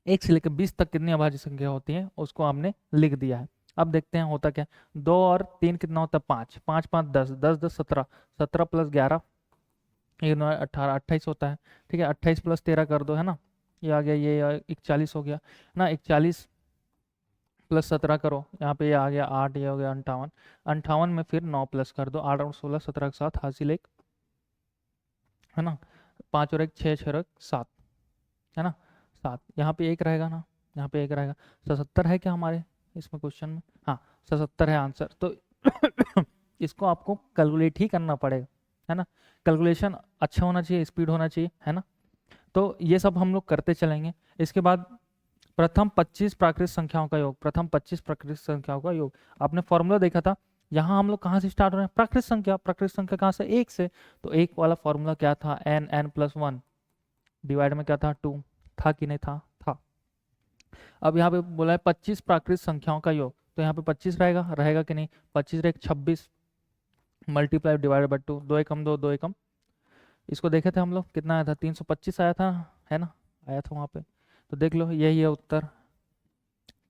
1 से लेकर 20 तक कितनी अभाज्य संख्या होती हैं उसको हमने लिख दिया है। अब देखते हैं होता क्या, 2 और 3 कितना होता है 5, 5 5 10, 10 10 17, 17 प्लस 11 ये 18, 28 होता है, ठीक है। 28 प्लस 13 कर दो, है ना, ये आ गया, ये 41 हो गया ना, 41 प्लस 17 करो, यहाँ पे ये आ गया 8, ये हो गया 58, 58 में फिर 9 प्लस कर दो, 8 और 16, 17 के साथ हासिल एक, है ना, 5 और 1 6, 6 और 1 7, है ना, 7, यहाँ पे एक रहेगा ना, यहाँ पे एक रहेगा, 77 है क्या हमारे इसमें क्वेश्चन में, हाँ 77 है आंसर। तो इसको आपको कैलकुलेट ही करना पड़ेगा, है ना, कैलकुलेशन अच्छा होना चाहिए, स्पीड होना चाहिए, है ना। तो ये सब हम लोग करते चलेंगे। इसके बाद प्रथम 25 प्राकृत संख्याओं का योग, प्रथम 25 प्राकृत संख्याओं का योग, आपने फॉर्मूला देखा था, यहाँ हम लोग कहाँ से स्टार्ट हो रहे हैं, प्राकृत संख्या, प्राकृत संख्या कहाँ से, 1 से। तो एक वाला फॉर्मूला क्या था, n+1 डिवाइड में क्या था 2, था कि नहीं था। अब यहाँ पे बोला है 25 प्राकृत संख्याओं का योग, तो यहाँ पे 25 रहेगा कि नहीं, 25 एक 26 मल्टीप्लाई डिवाइड बाई 2, 2 एकम 2, 2 एकम, इसको देखे थे हम लोग कितना आया था, 325 आया था, है ना, आया था वहाँ पे। तो देख लो यही है उत्तर।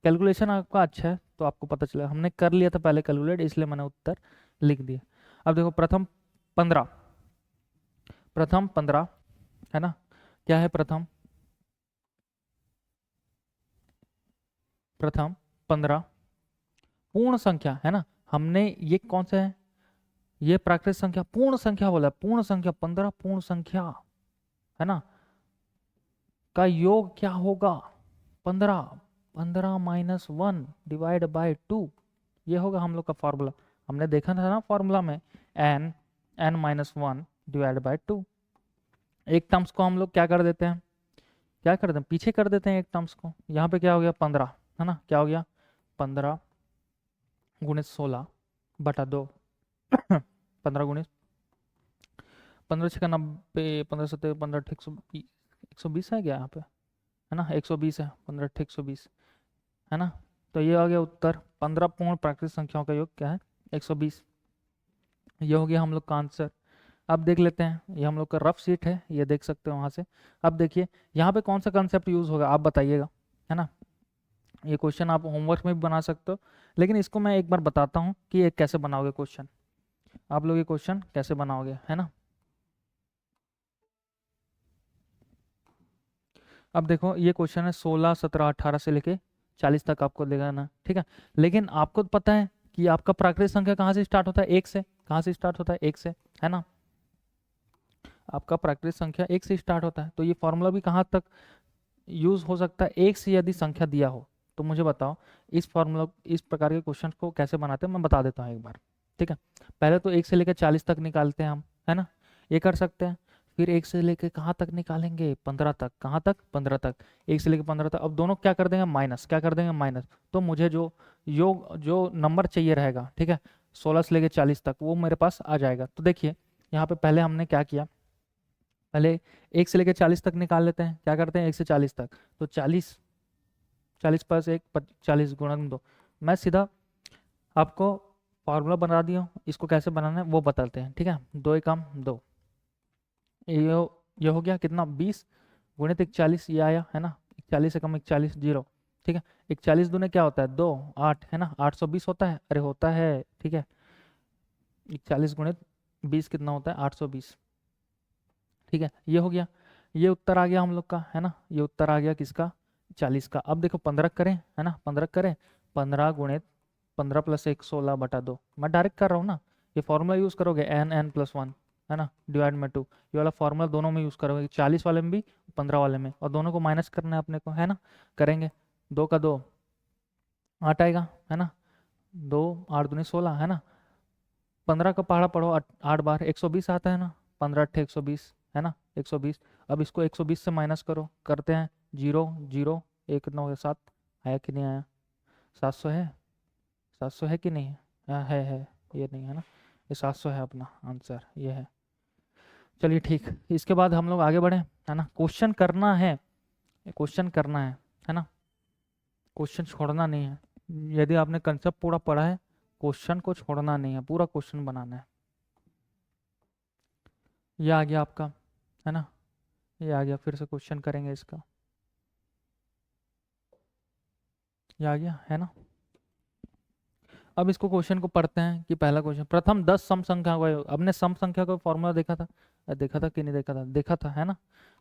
कैलकुलेशन आपका अच्छा है तो आपको पता चला, हमने कर लिया था पहले कैलकुलेट, इसलिए मैंने उत्तर लिख दिया। अब देखो प्रथम 15, प्रथम 15 है ना, क्या है प्रथम, प्रथम 15 पूर्ण संख्या, है ना, हमने ये कौन सा है, ये प्राकृत संख्या, पूर्ण संख्या बोला, पूर्ण संख्या 15 पूर्ण संख्या, है ना, का योग क्या होगा, 15, 15 - 1 डिवाइड बाय 2, ये होगा हम लोग का फॉर्मूला, हमने देखा था ना फॉर्मूला में, n-1 डिवाइड बाय 2। एक टर्म्स को हम लोग क्या कर देते हैं, क्या कर देते हैं, पीछे कर देते हैं एक टर्म्स को। यहाँ पे क्या हो गया 15, है ना, क्या हो गया 15 गुणित 16 बटा 2 15 गुणित 15 छः 90, 15 सत्तर 15 अट्ठ 120 है क्या यहाँ पे, है ना 120 है, 15 अट्ठ 120, है ना। तो ये आ गया उत्तर, 15 पूर्ण प्राकृतिक संख्याओं का योग क्या है 120। ये हो गया हम लोग का आंसर। अब देख लेते हैं, ये हम लोग का रफ शीट है, ये देख सकते हो वहाँ से। अब देखिए यहाँ पे कौन सा कंसेप्ट यूज होगा आप बताइएगा, है ना। ये क्वेश्चन आप होमवर्क में भी बना सकते हो, लेकिन इसको मैं एक बार बताता हूँ कि ये कैसे बनाओगे क्वेश्चन, आप लोग ये क्वेश्चन कैसे बनाओगे, है ना। अब देखो ये क्वेश्चन है 16, 17, 18 से लेके 40 तक आपको देगा ना, ठीक है। लेकिन आपको पता है कि आपका प्राकृतिक संख्या कहाँ से स्टार्ट होता है, एक से। कहाँ से स्टार्ट होता है, एक से, है ना। आपका प्राकृतिक संख्या एक से स्टार्ट होता है, तो ये फॉर्मूला भी कहाँ तक यूज हो सकता है, एक से यदि संख्या दिया हो। तो मुझे बताओ इस फॉर्मूला, इस प्रकार के क्वेश्चन को कैसे बनाते हैं, मैं बता देता हूँ एक बार, ठीक है। पहले तो 1 से लेकर 40 तक निकालते हैं हम, है ना, ये कर सकते हैं। फिर 1 से लेकर कहाँ तक निकालेंगे, 15 तक। कहाँ तक, 15 तक। 1 से लेकर 15 तक, अब दोनों क्या कर देंगे माइनस, क्या कर देंगे माइनस। तो मुझे जो योग, जो नंबर चाहिए रहेगा, ठीक है, 16 से लेकर 40 तक, वो मेरे पास आ जाएगा। तो देखिए यहाँ पे पहले हमने क्या किया, पहले 1 से लेकर 40 तक निकाल लेते हैं। क्या करते हैं 1 से 40 तक, तो 40, 40 प्लस 1 40 गुणन 2। मैं सीधा आपको फार्मूला बना दिया हूँ, इसको कैसे बनाना है वो बताते हैं, ठीक है। 2 एकम 2, ये हो गया कितना 20 गुणित 41, ये आया, है ना। 41 एकम 41 जीरो, ठीक है। 41 दूने क्या होता है 2, 8, है ना, 820 होता है, अरे होता है, ठीक है। 41 गुणित 20 कितना होता है 820, ठीक है। ये हो गया, ये उत्तर आ गया हम लोग का, है ना। ये उत्तर आ गया किसका, 40 का। अब देखो 15 करें, है ना, 15 करें, 15 गुणित 15 प्लस 1 16 बटा 2। मैं डायरेक्ट कर रहा हूँ ना, ये फॉर्मूला यूज करोगे n+1, है ना, डिवाइड में 2। ये वाला फॉर्मूला दोनों में यूज करोगे, 40 वाले में भी 15 वाले में, और दोनों को माइनस करना है अपने को, है ना। करेंगे 2 का 2 8 आएगा, है ना, 2 8 दूनी 16, है ना। 15 का पहाड़ा पढ़ो 8 बार 120 आता है ना, 15 अट्ठे 120, है ना 120। अब इसको 120 से माइनस करो, करते हैं 0 0 1 कितना हो गया 7, आया कि नहीं आया, 700 है, 700 है कि नहीं है, हाँ है, ये नहीं है ना, ये 700 है अपना आंसर, ये है। चलिए ठीक, इसके बाद हम लोग आगे बढ़े, है ना। क्वेश्चन करना है, क्वेश्चन करना है ना, क्वेश्चन छोड़ना नहीं है। यदि आपने कंसेप्ट पूरा पढ़ा है, क्वेश्चन को छोड़ना नहीं है, पूरा क्वेश्चन बनाना है। ये आ गया आपका, है ना, ये आ गया, फिर से क्वेश्चन करेंगे इसका, ये आ गया, है ना। अब इसको क्वेश्चन को पढ़ते हैं कि पहला क्वेश्चन, प्रथम 10 सम संख्या का योग। हमने सम संख्या का फॉर्मूला देखा था, देखा था कि नहीं देखा था, देखा था, है ना।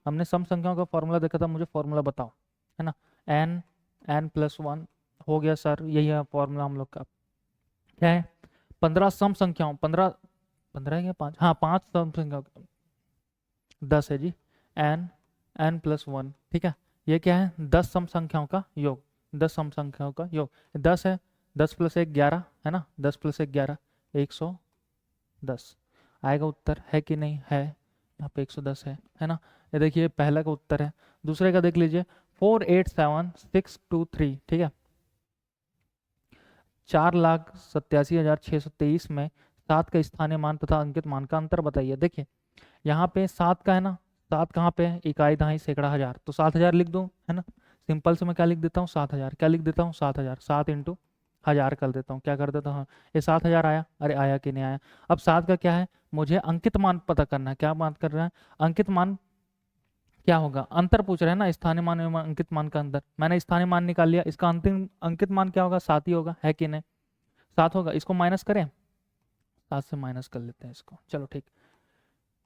हमने सम संख्याओं का फॉर्मूला देखा था, मुझे फॉर्मूला बताओ, है ना। n+1 हो गया सर, यही है फॉर्मूला हम लोग का, क्या है 15 सम संख्याओं, 15 15 है क्या 5, हाँ 5 सम संख्या, 10 है जी, n+1, ठीक है। ये क्या है 10 सम संख्याओं का योग, 10 सम संख्याओं का योग, 10 है, 10 प्लस 1 11, है ना, 10 प्लस 1 11, 110 आएगा उत्तर, है कि नहीं है, यहाँ पे 110 है ना। ये देखिए पहला का उत्तर है। दूसरे का देख लीजिए 487623, ठीक है। 4,87,623 में 7 का स्थानीय मान तथा अंकित मान का अंतर बताइए। देखिए यहाँ पे 7 का है ना, 7 कहाँ पे है, इकाई दहाई सैकड़ा हजार, तो 7,000 लिख दूँ, है ना। सिंपल से मैं क्या लिख देता हूँ 7,000, क्या लिख देता हूँ 7,000, 7 इंटू 1000 कर देता हूँ, क्या कर देता हूँ, ये 7,000 आया, अरे आया कि नहीं आया। अब 7 का क्या है, मुझे अंकित मान पता करना है, क्या बात कर रहा है, अंकित मान क्या होगा, अंतर पूछ रहे हैं ना, स्थानीय मान एवं अंकित मान का अंतर। मैंने स्थानीय मान निकाल लिया, इसका अंतिम अंकित मान क्या होगा 7 ही होगा, है कि नहीं, 7 होगा। इसको माइनस करें, 7 से माइनस कर लेते हैं इसको, चलो ठीक।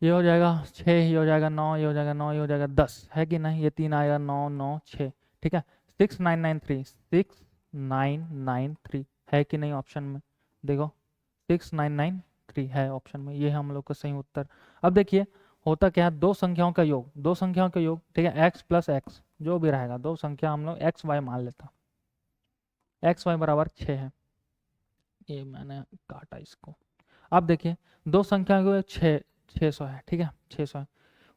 ये हो जाएगा 6, ये हो जाएगा 9, ये हो जाएगा 9, ये हो जाएगा 10, है कि नहीं, ये 3 आएगा 9 9 6, ठीक है। 6993, 6993 है कि नहीं ऑप्शन में, देखो 6993 है ऑप्शन में, ये है हम लोग का सही उत्तर। अब देखिए होता क्या है, दो संख्याओं का योग, दो संख्याओं का योग, ठीक है, x प्लस एक्स जो भी रहेगा, दो संख्या हम लोग x y मान लेता, x y बराबर 6 है, ये मैंने काटा इसको। अब देखिए दो संख्या को 600 है, ठीक है, 600 है,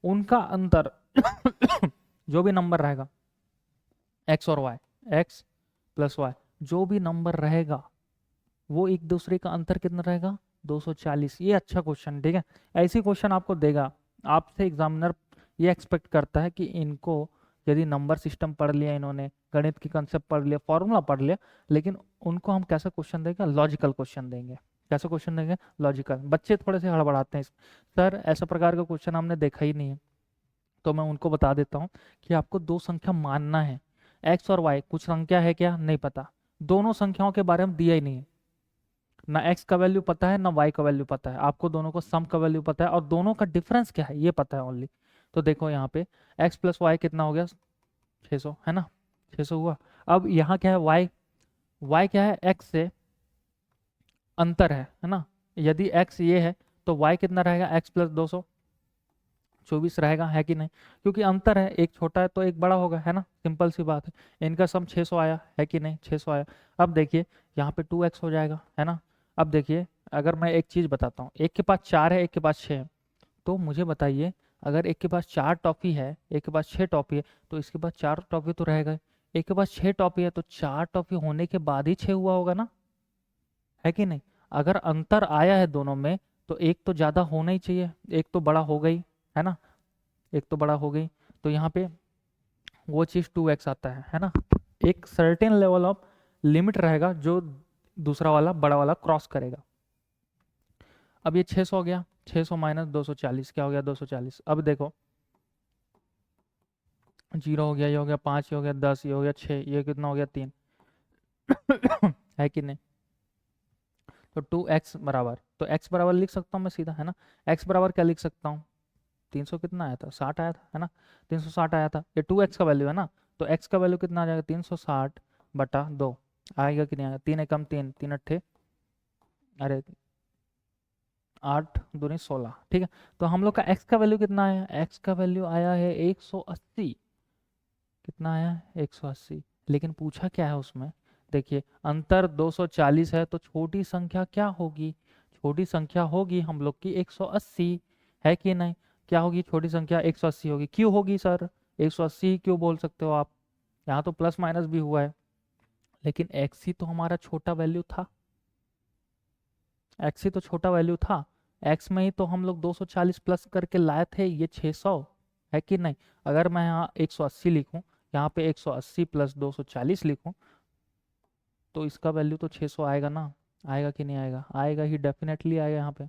उनका अंतर जो भी नंबर रहेगा एक्स और वाई, एक्स प्लस वाई, जो भी नंबर रहेगा वो एक दूसरे का अंतर कितना रहेगा 240। ये अच्छा क्वेश्चन, ठीक है, ऐसी क्वेश्चन आपको देगा। आपसे एग्जामिनर ये एक्सपेक्ट करता है कि इनको यदि नंबर सिस्टम पढ़ लिया, इन्होंने गणित की कंसेप्ट पढ़ लिया, फॉर्मूला पढ़ लिया, लेकिन उनको हम कैसा क्वेश्चन देंगे, लॉजिकल क्वेश्चन देंगे। कैसा क्वेश्चन देंगे, लॉजिकल। बच्चे थोड़े से हड़बड़ाते हैं सर ऐसा प्रकार का क्वेश्चन हमने देखा ही नहीं है, तो मैं उनको बता देता हूँ कि आपको दो संख्या मानना है, एक्स और वाई, कुछ संख्या है क्या नहीं पता, दोनों संख्याओं के बारे में दिया ही नहीं है, ना एक्स का वैल्यू पता है ना वाई का वैल्यू पता है, आपको दोनों को सम का वैल्यू पता है और दोनों का डिफरेंस क्या है ये पता है ओनली। तो देखो यहाँ पे एक्स प्लस वाई कितना हो गया 600, है ना, 600 हुआ। अब यहाँ क्या है, वाई, वाई क्या है, एक्स से अंतर है ना, यदि एक्स ये है तो वाई कितना रहेगा, एक्स प्लस 224 रहेगा, है कि नहीं, क्योंकि अंतर है, एक छोटा है तो एक बड़ा होगा, है ना, सिंपल सी बात है। इनका सम 600 आया, है कि नहीं, 600 आया। अब देखिए यहाँ पे 2x हो जाएगा, है ना। अब देखिए अगर मैं एक चीज बताता हूँ, एक के पास 4 है, एक के पास 6 है, तो मुझे बताइए अगर एक के पास 4 टॉफी है, एक के पास 6 टॉफी है, तो इसके पास 4 टॉफी तो रहेगा ही। एक के पास 6 टॉफी है तो 4 टॉफी होने के बाद ही 6 हुआ होगा ना, है कि नहीं। अगर अंतर आया है दोनों में तो एक तो ज्यादा होना ही चाहिए, एक तो बड़ा हो गई, है ना, एक तो बड़ा हो गई, तो यहाँ पे वो चीज 2x आता है ना। एक सर्टेन लेवल ऑफ लिमिट रहेगा जो दूसरा वाला बड़ा वाला क्रॉस करेगा। अब ये 600 हो गया, 600 माइनस 240 क्या हो गया 240। अब देखो 0 हो गया, ये हो गया 5, ये हो गया 10, ये हो गया 6, ये कितना हो गया 3 है कि नहीं। तो 2x बराबर, तो x बराबर लिख सकता हूँ मैं सीधा, है ना। x बराबर क्या लिख सकता हूँ, 300 कितना आया था, 60 आया था, है ना, 360 आया था, ये 2x का वैल्यू है ना, तो x का वैल्यू कितना आ जाएगा 360 बटा 2 आएगा कि नहीं आएगा, 3 एकम 3, 3 अट्ठे, अरे 8 दूनी 16, ठीक है। तो हम लोग का x का वैल्यू कितना आया, x का वैल्यू आया है 180, कितना आया 180। लेकिन पूछा क्या है उसमें, देखिए अंतर 240 है तो छोटी संख्या क्या होगी, छोटी संख्या होगी हम लोग की 180, है कि नहीं। क्या होगी छोटी संख्या 180 होगी, क्यों होगी सर 180 क्यों बोल सकते हो आप, यहाँ तो प्लस माइनस भी हुआ है, लेकिन एक्स ही तो हमारा छोटा वैल्यू था, एक्स ही तो छोटा वैल्यू था, एक्स में ही तो हम लोग 240 प्लस करके लाए थे ये 600, है कि नहीं। अगर मैं यहाँ 180 लिखूं, यहाँ पे 180 प्लस 240 लिखूं, तो इसका वैल्यू तो 600 आएगा ना, आएगा कि नहीं आएगा, आएगा ही, डेफिनेटली आएगा। यहाँ पे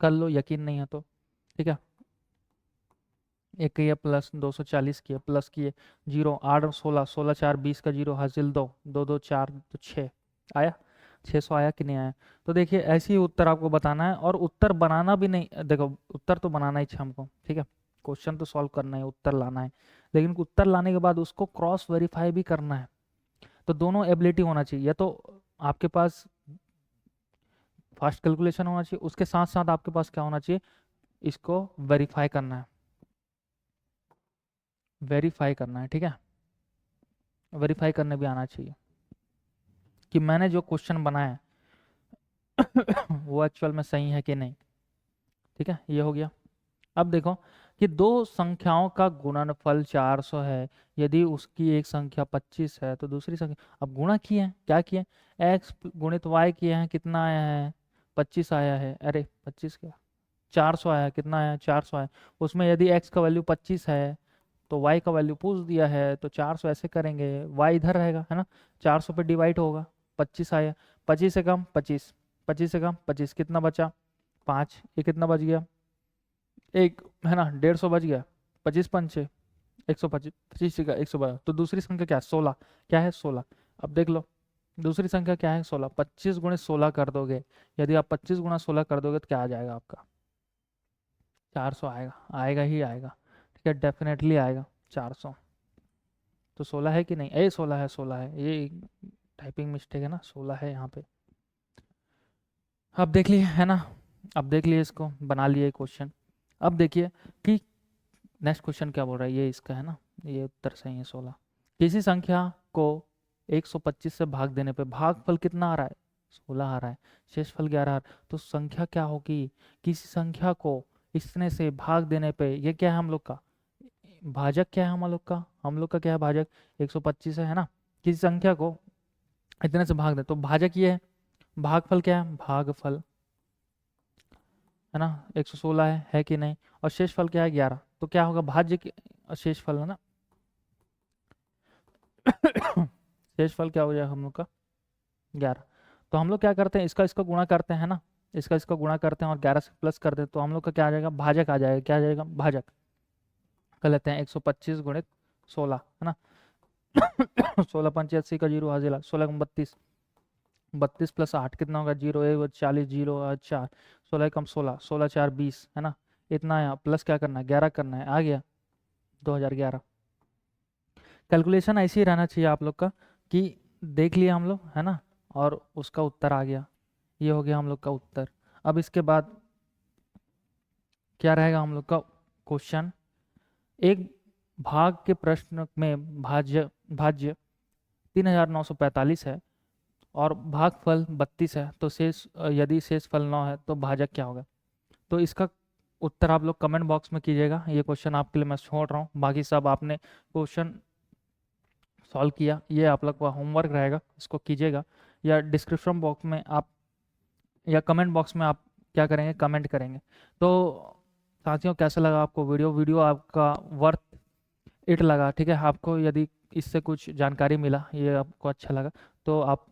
कर लो, यकीन नहीं है तो, ठीक है। एक किया प्लस 240 किया प्लस किए, 0 8 16, 16 4 20 का 0 हासिल 2 2 2 4 तो 6 आया, 600 आया कि नहीं आया। तो देखिए ऐसे ही उत्तर आपको बताना है, और उत्तर बनाना भी नहीं, देखो उत्तर तो बनाना ही था हमको, ठीक है, क्वेश्चन तो सॉल्व करना है, उत्तर लाना है, लेकिन उत्तर लाने के बाद उसको क्रॉस वेरीफाई भी करना है। तो दोनों एबिलिटी होना चाहिए, या तो आपके पास फास्ट कैलकुलेशन होना चाहिए, उसके साथ साथ आपके पास क्या होना चाहिए, इसको वेरीफाई करना है, वेरीफाई करना है, ठीक है, वेरीफाई करने भी आना चाहिए कि मैंने जो क्वेश्चन बनाया वो एक्चुअल में सही है कि नहीं, ठीक है, ये हो गया। अब देखो कि दो संख्याओं का गुणनफल 400 है, यदि उसकी एक संख्या 25 है तो दूसरी संख्या, अब गुणा किए हैं, क्या किए हैं, x गुणित y किए हैं, कितना आया है 25 आया है, अरे 25 क्या 400 आया, कितना आया 400 आया। उसमें यदि x का वैल्यू 25 है तो y का वैल्यू पूछ दिया है, तो 400 ऐसे करेंगे, y इधर रहेगा, है ना, 400 पे डिवाइड होगा, 25 आया, 25 से कम 25, 25 से कम 25, कितना बचा 5, ये कितना बच गया एक, है ना, 150 बच गया, 25 पंचे 125, 25 का 112, तो दूसरी संख्या क्या है 16, क्या है 16। अब देख लो दूसरी संख्या क्या है 16, 25 गुणे 16 कर दोगे, यदि आप 25 गुणा 16 कर दोगे तो क्या आ जाएगा आपका 400 आएगा, आएगा ही आएगा, ठीक है, डेफिनेटली आएगा 400। तो 16 है कि नहीं, 16 है, 16 है, ये टाइपिंग मिस्टेक है ना, 16 है यहाँ पे। अब देख लिए, है ना, अब देख लिए, इसको बना लिए क्वेश्चन। अब देखिए कि नेक्स्ट क्वेश्चन क्या बोल रहा है, ये इसका है ना, ये उत्तर सही है 16। किसी संख्या को 125 से भाग देने पे भागफल कितना आ रहा है 16 आ रहा है, शेषफल 11 आ रहा है, तो संख्या क्या होगी? किसी संख्या को इतने से भाग देने पे, ये क्या है हम लोग का भाजक, क्या है हम लोग का क्या है भाजक? 125 है ना। किसी संख्या को इतने से भाग दे तो भाजक ये है। भागफल क्या है? भागफल है ना, 116 है कि नहीं? और शेषफल क्या है? 11। तो क्या होगा? भाज्य और शेषफल है ना। शेषफल क्या हो जाएगा हम लोग का? 11। तो हम लोग क्या करते हैं, इसका इसका गुणा करते हैं ना, इसका इसका गुणा करते हैं और 11 से प्लस कर दें, तो हम लोग का क्या आ जाएगा? भाजक आ जाएगा। क्या आ जाएगा? भाजक। कर लेते हैं 125 गुणित 16 है ना। 16 पंचे 80 का जीरो हाजिर, 16 32, 32 प्लस 8 कितना होगा? जीरो 1 40, जीरो 4, 16 कम 16, 16 4 20 है ना। इतना यहाँ प्लस क्या करना है? 11 करना है। आ गया 2011। कैलकुलेशन ऐसे ही रहना चाहिए आप लोग का कि देख लिया हम लोग है ना, और उसका उत्तर आ गया। ये हो गया हम लोग का उत्तर। अब इसके बाद क्या रहेगा हम लोग का क्वेश्चन? एक भाग के प्रश्न में भाज्य भाज्य 3945 है और भागफल 32 है, तो शेष यदि शेषफल 9 है तो भाजक क्या होगा? तो इसका उत्तर आप लोग कमेंट बॉक्स में कीजिएगा। ये क्वेश्चन आपके लिए मैं छोड़ रहा हूँ, बाकी सब आपने क्वेश्चन सॉल्व किया, ये आप लोग का होमवर्क रहेगा, इसको कीजिएगा। या डिस्क्रिप्शन बॉक्स में आप या कमेंट बॉक्स में आप क्या करेंगे? कमेंट करेंगे। तो साथियों, कैसा लगा आपको वीडियो? वीडियो आपका वर्थ इट लगा, ठीक है? आपको यदि इससे कुछ जानकारी मिला, ये आपको अच्छा लगा, तो आप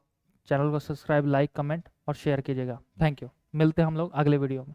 चैनल को सब्सक्राइब, लाइक, कमेंट और शेयर कीजिएगा। Thank you. मिलते हैं हम लोग अगले वीडियो में।